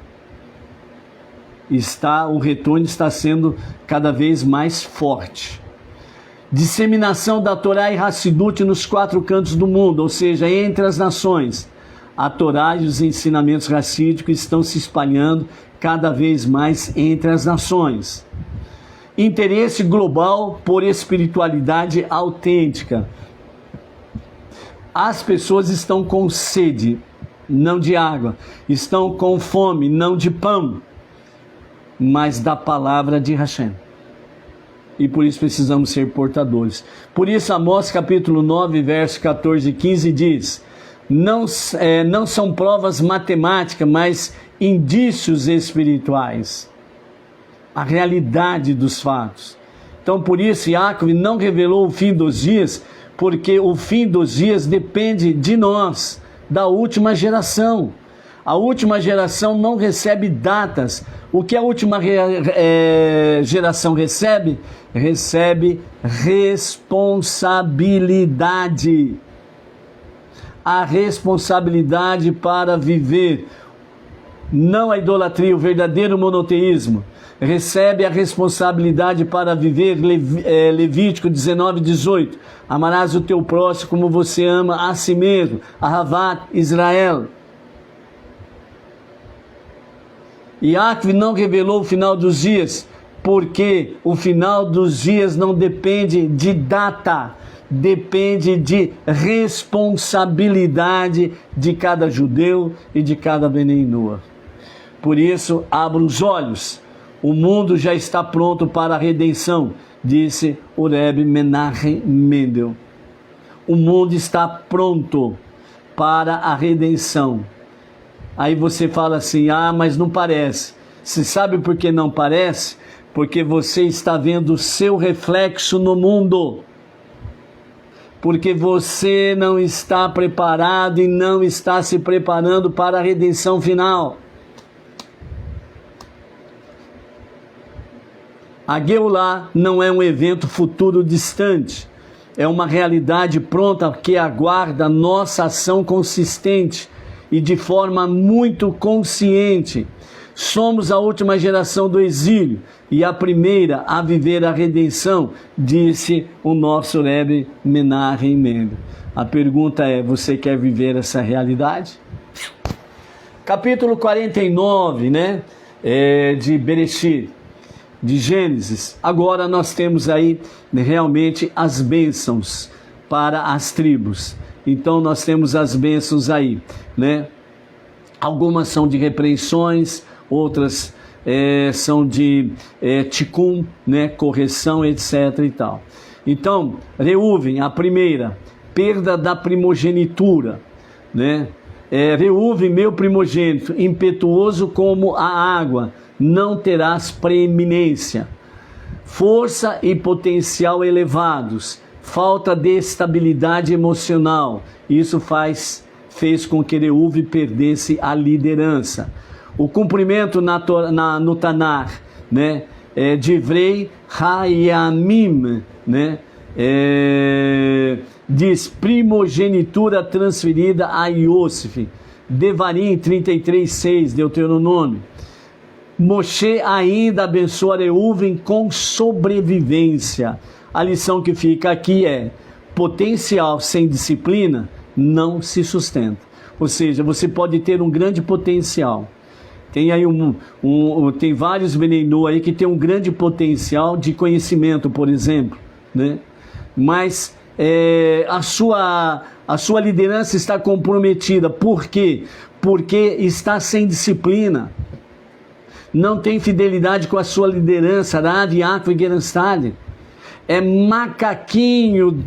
O retorno está sendo cada vez mais forte. Disseminação da Torá e Hassidut nos 4 cantos do mundo, ou seja, entre as nações. A Torá e os ensinamentos hassídicos estão se espalhando cada vez mais entre as nações. Interesse global por espiritualidade autêntica. As pessoas estão com sede, não de água. Estão com fome, não de pão, mas da palavra de Hashem. E por isso precisamos ser portadores. Por isso Amós capítulo 9, verso 14 e 15 diz: não são provas matemáticas, mas indícios espirituais. A realidade dos fatos. Então por isso Yaakov não revelou o fim dos dias, porque o fim dos dias depende de nós, da última geração. A última geração não recebe datas. O que a última geração recebe? Recebe responsabilidade. A responsabilidade para viver, não a idolatria, o verdadeiro monoteísmo. Recebe a responsabilidade para viver, Levítico 19, 18. Amarás o teu próximo como você ama a si mesmo. Ahavat Israel. Yaakov não revelou o final dos dias, porque o final dos dias não depende de data, depende de responsabilidade de cada judeu e de cada Benei Noach. Por isso, abra os olhos. O mundo já está pronto para a redenção, disse o Rebbe Menachem Mendel. O mundo está pronto para a redenção. Aí você fala assim, mas não parece. Você sabe por que não parece? Porque você está vendo o seu reflexo no mundo. Porque você não está preparado e não está se preparando para a redenção final. A Geulah não é um evento futuro distante, é uma realidade pronta que aguarda nossa ação consistente e de forma muito consciente. Somos a última geração do exílio e a primeira a viver a redenção, disse o nosso Rebbe Menachem Mendel. A pergunta é, você quer viver essa realidade? Capítulo 49, de Bereshit, de Gênesis. Agora nós temos aí realmente as bênçãos para as tribos. Então nós temos as bênçãos aí, Algumas são de repreensões, outras são de tikkun, correção, etc. e tal. Então, Reuven, a primeira, perda da primogenitura, Reuven, meu primogênito, impetuoso como a água, não terás preeminência. Força e potencial elevados, falta de estabilidade emocional. Isso fez com que Reuven perdesse a liderança. O cumprimento no Tanar, Divrei Hayamim, diz primogenitura transferida a Yosef. Devarim 33:6, Deuteronômio. Moshe ainda abençoa Reuven com sobrevivência. A lição que fica aqui é: potencial sem disciplina não se sustenta. Ou seja, você pode ter um grande potencial. Tem aí tem vários Benei Noach aí que tem um grande potencial de conhecimento, por exemplo, Mas a sua liderança está comprometida. Por quê? Porque está sem disciplina. Não tem fidelidade com a sua liderança, Rav, Yaakov e Geranstad. É macaquinho,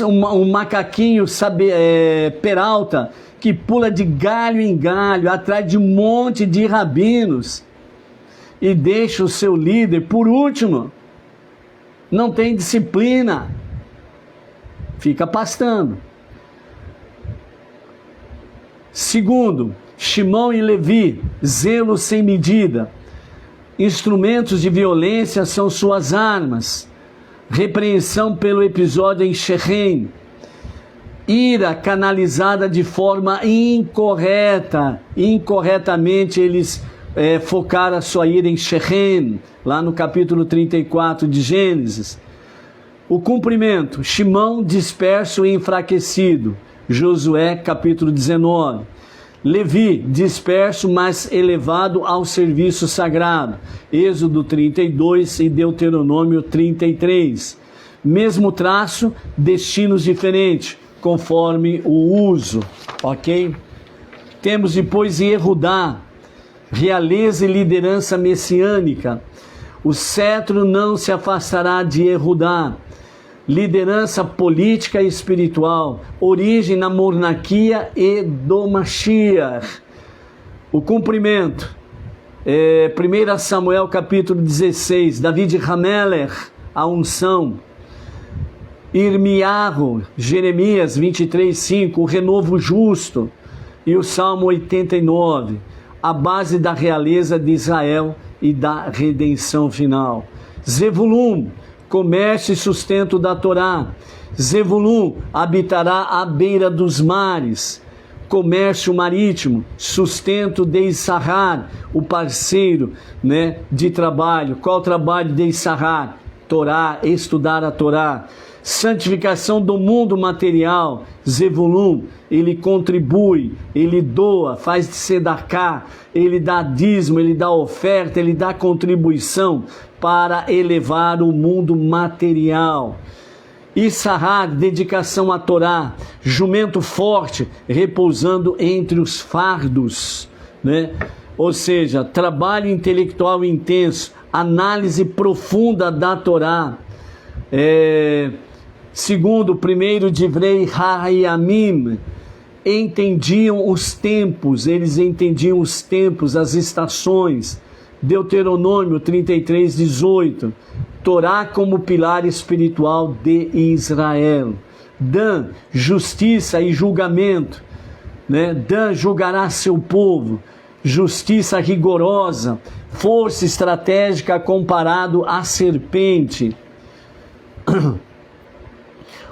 um macaquinho peralta, que pula de galho em galho, atrás de um monte de rabinos, e deixa o seu líder por último. Não tem disciplina, fica pastando. Segundo, Shimon e Levi, zelo sem medida. Instrumentos de violência são suas armas. Repreensão pelo episódio em Shechem. Ira canalizada de forma incorreta. Incorretamente eles focaram a sua ira em Shechem, lá no capítulo 34 de Gênesis. O cumprimento, Shimão disperso e enfraquecido, Josué capítulo 19. Levi, disperso, mas elevado ao serviço sagrado, Êxodo 32 e Deuteronômio 33. Mesmo traço, destinos diferentes, conforme o uso, ok? Temos depois Yehudá, realeza e liderança messiânica. O cetro não se afastará de Yehudá. Liderança política e espiritual, origem na monarquia e do Mashiach. O cumprimento, 1 Samuel capítulo 16, David Hamelech, a unção. Irmiarro, Jeremias 23, 5, o renovo justo. E o Salmo 89, a base da realeza de Israel e da redenção final. Zevulun, comércio e sustento da Torá. Zevulun habitará à beira dos mares. Comércio marítimo, sustento de Issachar, o parceiro, de trabalho. Qual trabalho de Issachar? Torá, estudar a Torá. Santificação do mundo material, Zevulun, ele contribui, ele doa, faz de sedaká, ele dá dízimo, ele dá oferta, ele dá contribuição para elevar o mundo material. Issachar, dedicação à Torá, jumento forte, repousando entre os fardos, Ou seja, trabalho intelectual intenso, análise profunda da Torá. Segundo, primeiro Divrei Hayamim, entendiam os tempos, eles entendiam os tempos, as estações. Deuteronômio 33, 18, Torá como pilar espiritual de Israel. Dan, justiça e julgamento, Dan julgará seu povo, justiça rigorosa, força estratégica comparado à serpente.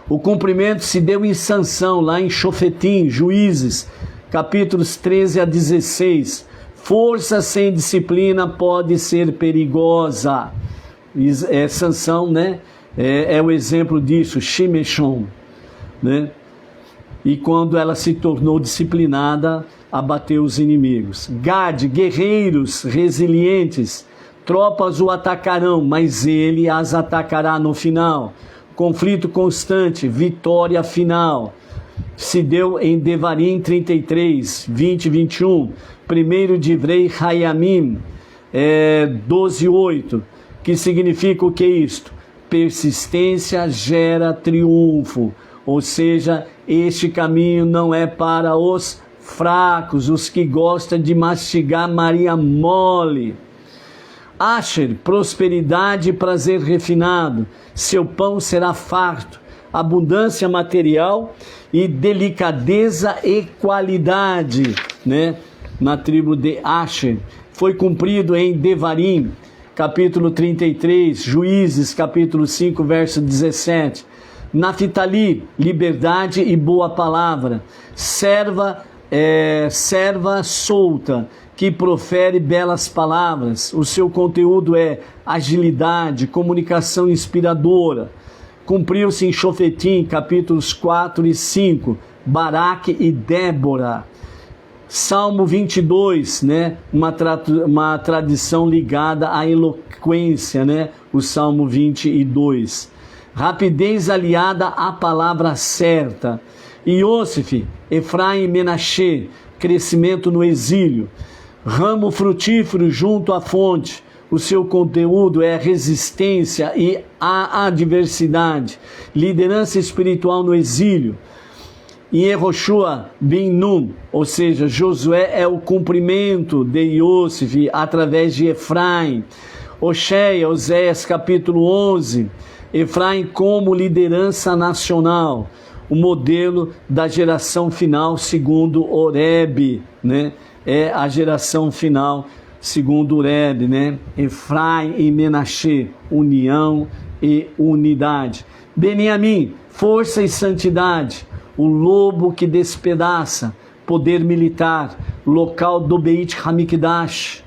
O cumprimento se deu em Sansão, lá em Shofetim, Juízes, capítulos 13 a 16. Força sem disciplina pode ser perigosa. Sansão, é o exemplo disso, Shimeshon, E quando ela se tornou disciplinada, abateu os inimigos. Gad, guerreiros resilientes, tropas o atacarão, mas ele as atacará no final. Conflito constante, vitória final. Se deu em Devarim 33, 20 e 21. Primeiro Divrei Hayamim, 12, 8. Que significa o que é isto? Persistência gera triunfo. Ou seja, este caminho não é para os fracos, os que gostam de mastigar Maria mole. Asher, prosperidade e prazer refinado, seu pão será farto, abundância material e delicadeza e qualidade, na tribo de Asher. Foi cumprido em Devarim, capítulo 33, Juízes, capítulo 5, verso 17. Naftali, liberdade e boa palavra, serva solta, que profere belas palavras. O seu conteúdo é agilidade, comunicação inspiradora. Cumpriu-se em Shofetim, capítulos 4 e 5, Baraque e Débora. Salmo 22, uma tradição ligada à eloquência, o Salmo 22. Rapidez aliada à palavra certa. Iosif, Efraim e Menachê, crescimento no exílio. Ramo frutífero junto à fonte, o seu conteúdo é resistência e a adversidade, liderança espiritual no exílio. E Yehoshua ben Nun, ou seja, Josué é o cumprimento de Iosif através de Efraim. Oséias, Oséias capítulo 11, Efraim como liderança nacional, o modelo da geração final segundo Oreb, É a geração final segundo Oreb, Efraim e Menachê, união e unidade. Beniamim, força e santidade, o lobo que despedaça, poder militar, local do Beit Hamikdash.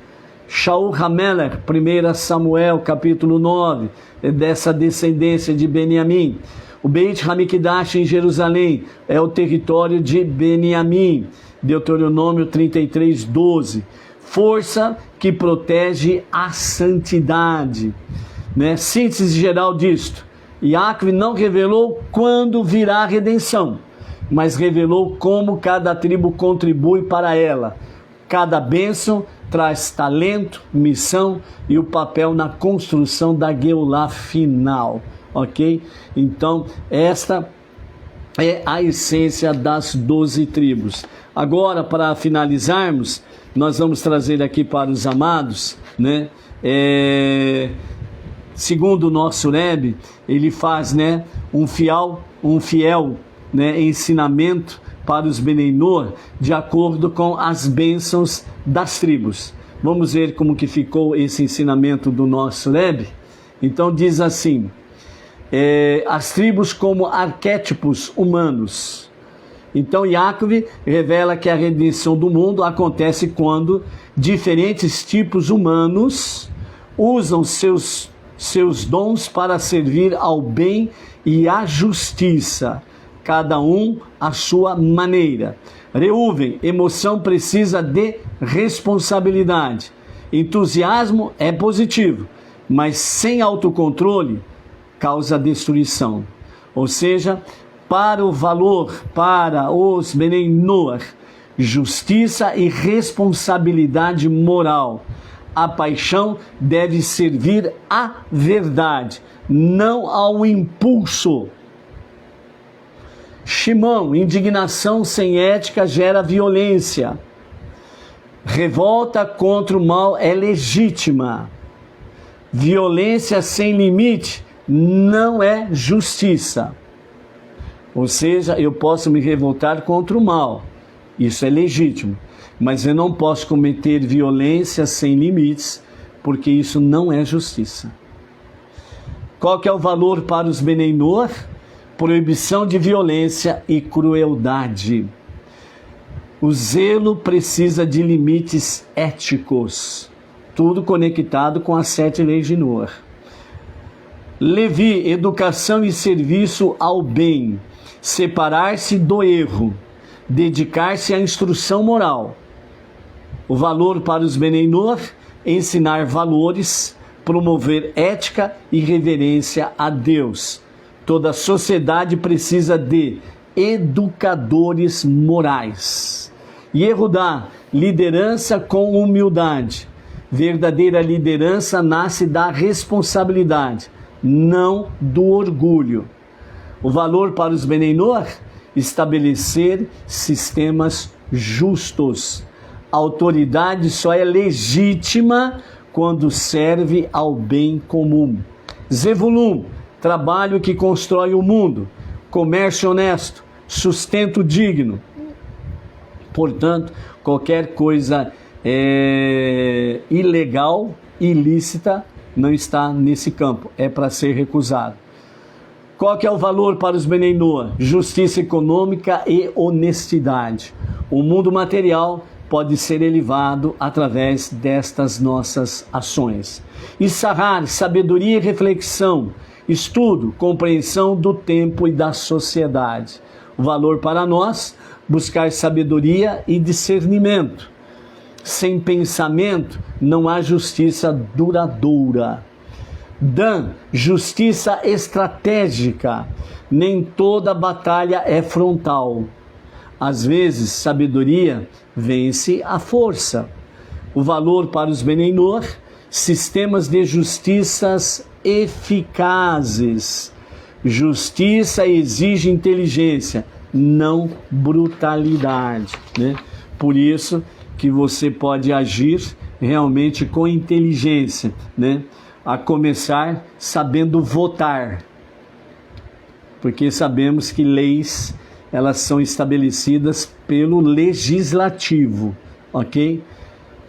Shaul Hamelech, 1 Samuel, capítulo 9, é dessa descendência de Beniamim. O Beit Hamikdash em Jerusalém é o território de Beniamim. Deuteronômio 33, 12. Força que protege a santidade. Né? Síntese geral disto. Yahvé não revelou quando virá a redenção, mas revelou como cada tribo contribui para ela. Cada bênção traz talento, missão e o papel na construção da Geulá final. Ok? Então, esta é a essência das 12 tribos. Agora, para finalizarmos, nós vamos trazer aqui para os amados, né? Segundo o nosso Rebbe, ele faz, né, um fiel, né, ensinamento para os Benei Noach, de acordo com as bênçãos das tribos. Vamos ver como que ficou esse ensinamento do nosso Rebbe? Então diz assim: as tribos como arquétipos humanos. Então Yahvé revela que a redenção do mundo acontece quando diferentes tipos humanos usam seus dons para servir ao bem e à justiça, cada um à sua maneira. Reuven, emoção precisa de responsabilidade. Entusiasmo é positivo, mas sem autocontrole causa destruição. Ou seja, para o valor, para os Benei Noach, justiça e responsabilidade moral. A paixão deve servir à verdade, não ao impulso. Shimon, indignação sem ética gera violência. Revolta contra o mal é legítima. Violência sem limite não é justiça. Ou seja, eu posso me revoltar contra o mal, isso é legítimo, mas eu não posso cometer violência sem limites, porque isso não é justiça. Qual que é o valor para os Benei Noach? Proibição de violência e crueldade. O zelo precisa de limites éticos, tudo conectado com as 7 leis de Noach. Levi, educação e serviço ao bem, separar-se do erro, dedicar-se à instrução moral. O valor para os Benei Noach, ensinar valores, promover ética e reverência a Deus. Toda sociedade precisa de educadores morais. Yehudá, liderança com humildade. Verdadeira liderança nasce da responsabilidade, não do orgulho. O valor para os Benei Noach, estabelecer sistemas justos. A autoridade só é legítima quando serve ao bem comum. Zevulun, trabalho que constrói o mundo, comércio honesto, sustento digno. Portanto, qualquer coisa ilegal, ilícita, não está nesse campo, é para ser recusado. Qual que é o valor para os Benei Noach? Justiça econômica e honestidade. O mundo material pode ser elevado através destas nossas ações. Issachar, sabedoria e reflexão, estudo, compreensão do tempo e da sociedade. O valor para nós, buscar sabedoria e discernimento. Sem pensamento não há justiça duradoura. Dan, justiça estratégica. Nem toda batalha é frontal. Às vezes, sabedoria vence a força. O valor para os Benei Noach, sistemas de justiças eficazes. Justiça exige inteligência, não brutalidade, né? Por isso que você pode agir realmente com inteligência, né? A começar sabendo votar, porque sabemos que leis, elas são estabelecidas pelo legislativo, ok?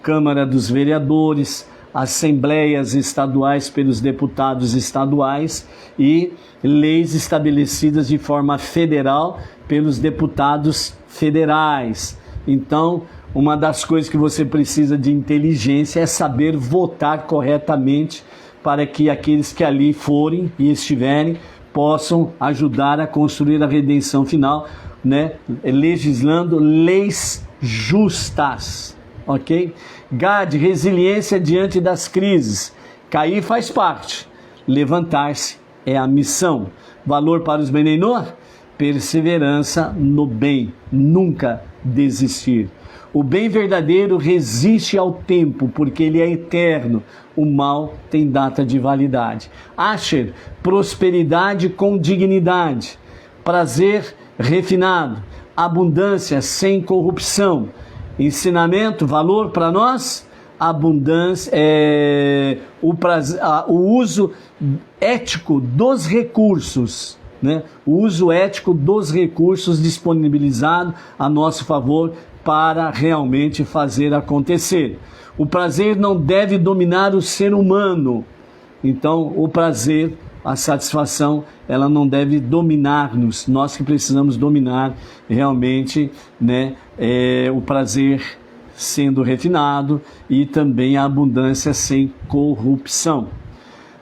Câmara dos Vereadores, assembleias estaduais pelos deputados estaduais e leis estabelecidas de forma federal pelos deputados federais. Então, uma das coisas que você precisa de inteligência é saber votar corretamente para que aqueles que ali forem e estiverem possam ajudar a construir a redenção final, né? Legislando leis justas, ok? Gad, resiliência diante das crises. Cair faz parte, levantar-se é a missão. Valor para os Beneinor? Perseverança no bem, nunca desistir. O bem verdadeiro resiste ao tempo, porque ele é eterno. O mal tem data de validade. Asher, prosperidade com dignidade. Prazer refinado. Abundância sem corrupção. Ensinamento, valor para nós? Abundância, o uso ético dos recursos. Né? O uso ético dos recursos disponibilizados a nosso favor para realmente fazer acontecer. O prazer não deve dominar o ser humano. Então, o prazer, a satisfação, ela não deve dominar-nos. Nós que precisamos dominar realmente, né, o prazer sendo refinado e também a abundância sem corrupção.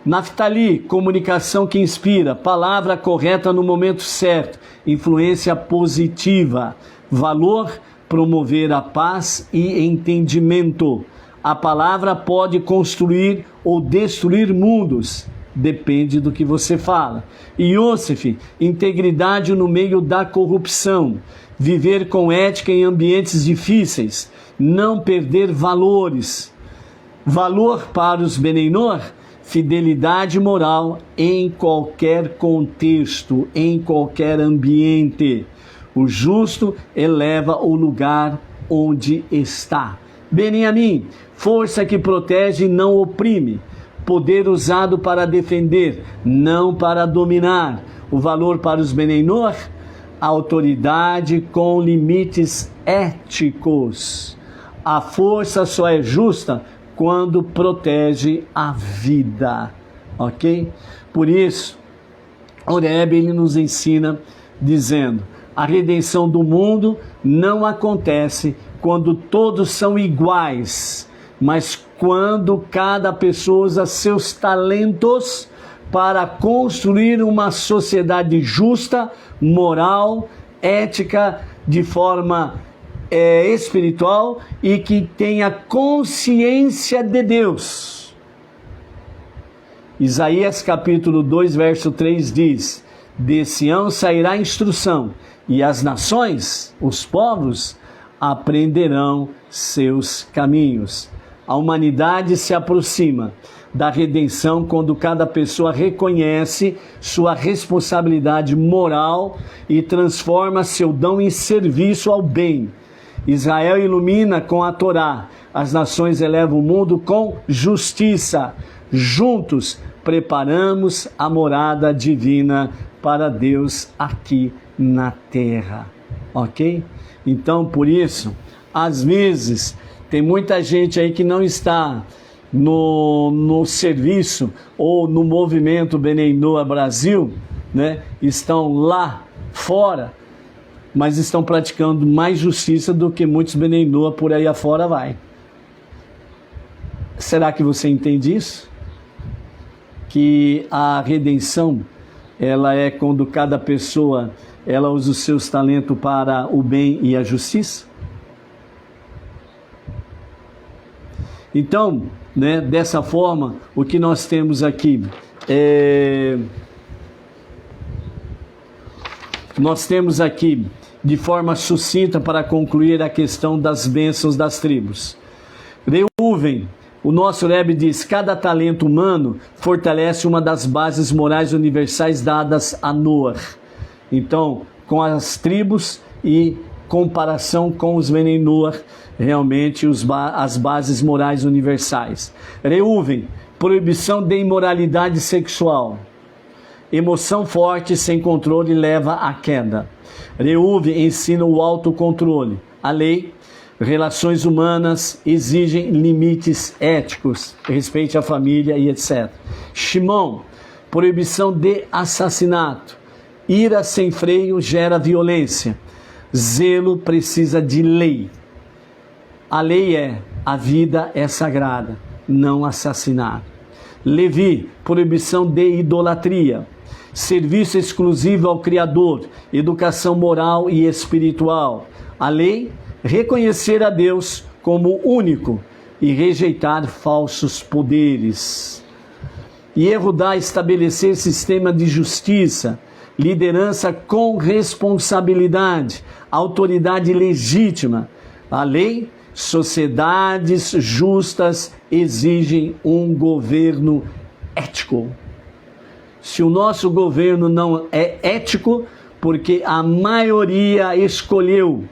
Naftali, comunicação que inspira, palavra correta no momento certo, influência positiva, valor, promover a paz e entendimento. A palavra pode construir ou destruir mundos, depende do que você fala. Yosef, integridade no meio da corrupção, viver com ética em ambientes difíceis, não perder valores. Valor para os Beneinor, fidelidade moral em qualquer contexto, em qualquer ambiente. O justo eleva o lugar onde está. Benjamim, força que protege e não oprime. Poder usado para defender, não para dominar. O valor para os Beneinor, autoridade com limites éticos. A força só é justa quando protege a vida, ok? Por isso, Horebe, ele nos ensina dizendo: a redenção do mundo não acontece quando todos são iguais, mas quando cada pessoa usa seus talentos para construir uma sociedade justa, moral, ética, de forma espiritual e que tenha consciência de Deus. Isaías capítulo 2, verso 3 diz: de Sião sairá instrução, e as nações, os povos, aprenderão seus caminhos. A humanidade se aproxima da redenção quando cada pessoa reconhece sua responsabilidade moral e transforma seu dom em serviço ao bem. Israel ilumina com a Torá, as nações elevam o mundo com justiça. Juntos preparamos a morada divina para Deus aqui na terra, ok? Então, por isso, às vezes, tem muita gente aí que não está no serviço ou no movimento Beneinor Brasil, né? Estão lá fora, mas estão praticando mais justiça do que muitos Beneinor por aí afora vai. Será que você entende isso? Que a redenção, ela é quando cada pessoa, ela usa os seus talentos para o bem e a justiça? Então, né, dessa forma, o que nós temos aqui nós temos aqui, de forma sucinta, para concluir a questão das bênçãos das tribos. Reuven, o nosso Rebbe diz: cada talento humano fortalece uma das bases morais universais dadas a Noah. Então, com as tribos e comparação com os Beneinor, realmente as bases morais universais. Reuven, proibição de imoralidade sexual. Emoção forte sem controle leva à queda. Reuven ensina o autocontrole. A lei, relações humanas exigem limites éticos, respeite a família e etc. Shimon, proibição de assassinato. Ira sem freio gera violência. Zelo precisa de lei. A lei a vida é sagrada, não assassinar. Levi, proibição de idolatria. Serviço exclusivo ao Criador, educação moral e espiritual. A lei, reconhecer a Deus como único e rejeitar falsos poderes. E Yehudá, estabelecer sistema de justiça, liderança com responsabilidade, autoridade legítima. A lei, sociedades justas exigem um governo ético. Se o nosso governo não é ético, porque a maioria escolheu,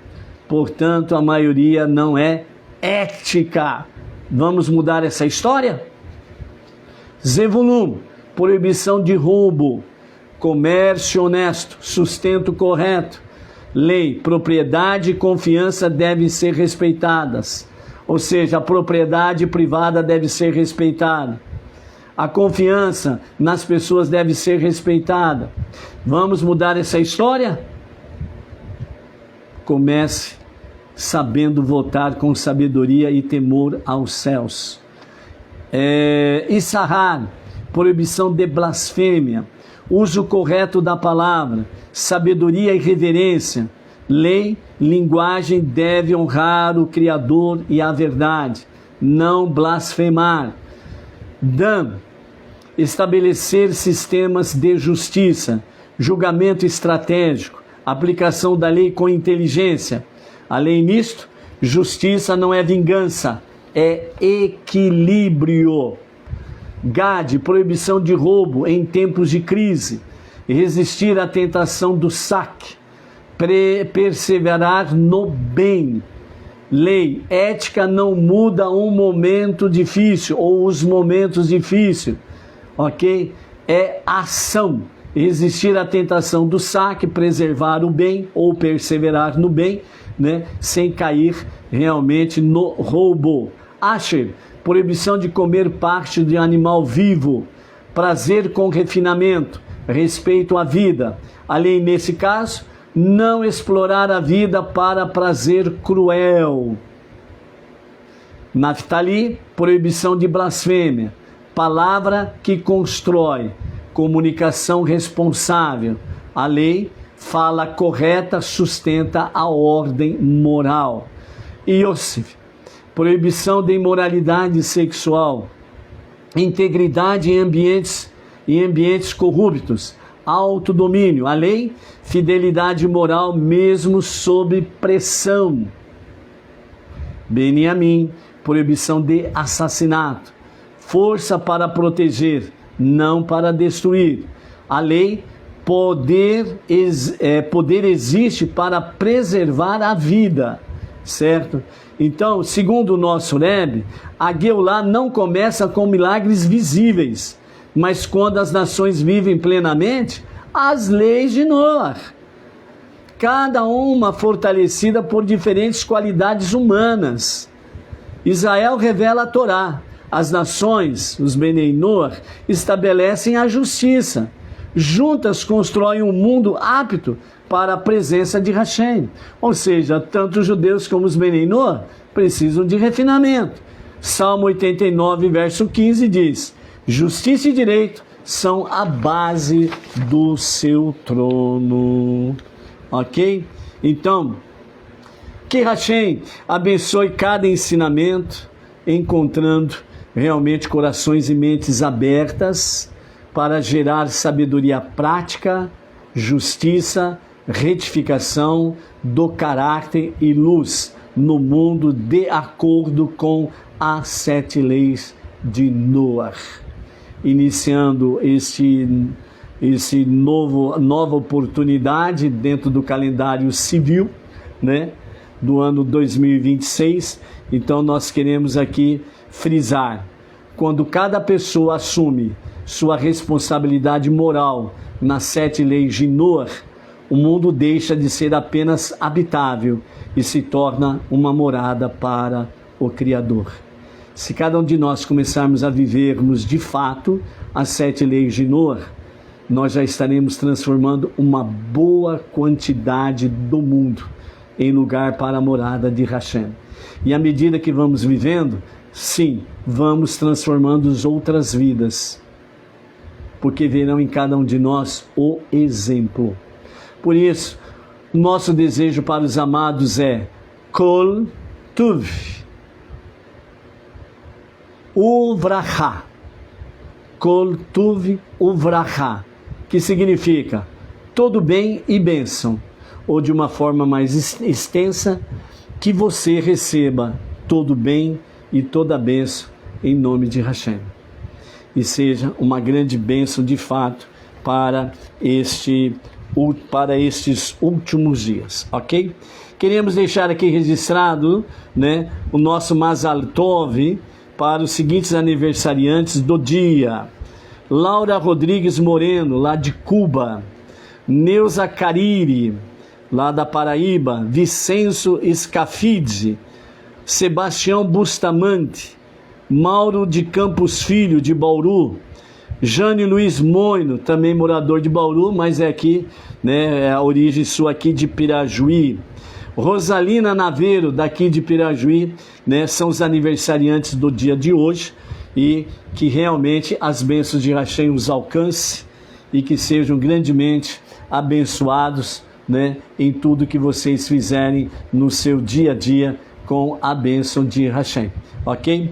portanto a maioria não é ética. Vamos mudar essa história? Zevulun, proibição de roubo, comércio honesto, sustento correto. Lei, propriedade e confiança devem ser respeitadas. Ou seja, a propriedade privada deve ser respeitada. A confiança nas pessoas deve ser respeitada. Vamos mudar essa história? Comece sabendo votar com sabedoria e temor aos céus. Issahar, proibição de blasfêmia. Uso correto da palavra, sabedoria e reverência. Lei, linguagem deve honrar o Criador e a verdade, não blasfemar. Dan, estabelecer sistemas de justiça, julgamento estratégico, aplicação da lei com inteligência. Além disto, justiça não é vingança, é equilíbrio. Gad, proibição de roubo em tempos de crise, resistir à tentação do saque, perseverar no bem. Lei, ética não muda um momento difícil ou os momentos difíceis, ok? É ação, resistir à tentação do saque, preservar o bem ou perseverar no bem, né? Sem cair realmente no roubo. Asher, proibição de comer parte de animal vivo, prazer com refinamento, respeito à vida. Além, nesse caso, não explorar a vida para prazer cruel. Naftali, proibição de blasfêmia, palavra que constrói, comunicação responsável. A lei, fala correta, sustenta a ordem moral. Yosef, proibição de imoralidade sexual, integridade em ambientes corruptos, autodomínio. A lei, fidelidade moral mesmo sob pressão. Beniamim, proibição de assassinato, força para proteger, não para destruir. A lei, poder existe para preservar a vida, certo? Então, segundo o nosso Rebbe, a Geulah não começa com milagres visíveis, mas quando as nações vivem plenamente as leis de Noé, cada uma fortalecida por diferentes qualidades humanas. Israel revela a Torá, as nações, os Benei Noé, estabelecem a justiça, juntas constroem um mundo apto para a presença de Hashem. Ou seja, tanto os judeus como os Benei Noé precisam de refinamento. Salmo 89, verso 15 diz: justiça e direito são a base do seu trono. Ok? Então, que Hashem abençoe cada ensinamento, encontrando realmente corações e mentes abertas para gerar sabedoria prática, justiça, retificação do caráter e luz no mundo de acordo com as 7 leis de Noé. Iniciando nova oportunidade dentro do calendário civil, né, do ano 2026. Então nós queremos aqui frisar, quando cada pessoa assume sua responsabilidade moral nas 7 leis de Noé, o mundo deixa de ser apenas habitável e se torna uma morada para o Criador. Se cada um de nós começarmos a vivermos de fato as 7 leis de Noé, nós já estaremos transformando uma boa quantidade do mundo em lugar para a morada de Hashem. E à medida que vamos vivendo, sim, vamos transformando outras vidas, porque verão em cada um de nós o exemplo. Por isso, nosso desejo para os amados é Kol Tuv Uvracha. Kol Tuv Uvracha, que significa todo bem e bênção, ou de uma forma mais extensa, que você receba todo bem e toda bênção em nome de Hashem. E seja uma grande bênção de fato para estes últimos dias, ok? Queremos deixar aqui registrado, né, o nosso Mazal Tov para os seguintes aniversariantes do dia: Laura Rodrigues Moreno, lá de Cuba; Neuza Cariri, lá da Paraíba; Vicenço Scafidi; Sebastião Bustamante; Mauro de Campos Filho, de Bauru; Jane Luiz Moino, também morador de Bauru, mas é aqui, né, é a origem sua aqui de Pirajuí; Rosalina Naveiro, daqui de Pirajuí, né, são os aniversariantes do dia de hoje, e que realmente as bênçãos de Hashem os alcance e que sejam grandemente abençoados, né, em tudo que vocês fizerem no seu dia a dia com a bênção de Hashem, ok?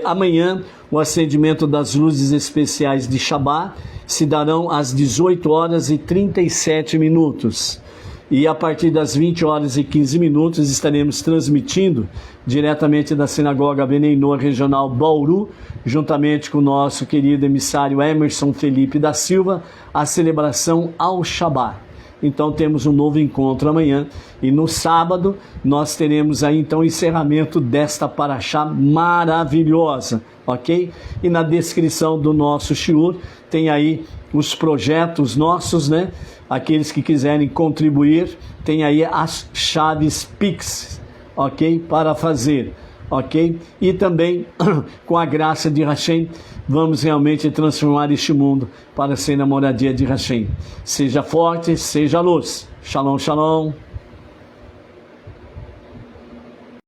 Amanhã o acendimento das luzes especiais de Shabbat se darão às 18 horas e 37 minutos. E a partir das 20 horas e 15 minutos estaremos transmitindo diretamente da Sinagoga Beneinô Regional Bauru, juntamente com o nosso querido emissário Emerson Felipe da Silva, a celebração ao Shabbat. Então temos um novo encontro amanhã, e no sábado nós teremos aí então o encerramento desta paraxá maravilhosa, ok? E na descrição do nosso shiur tem aí os projetos nossos, né? Aqueles que quiserem contribuir, tem aí as chaves Pix, ok? Para fazer, ok? E também, com a graça de Hashem, vamos realmente transformar este mundo para ser a moradia de Hashem. Seja forte, seja luz. Shalom, shalom.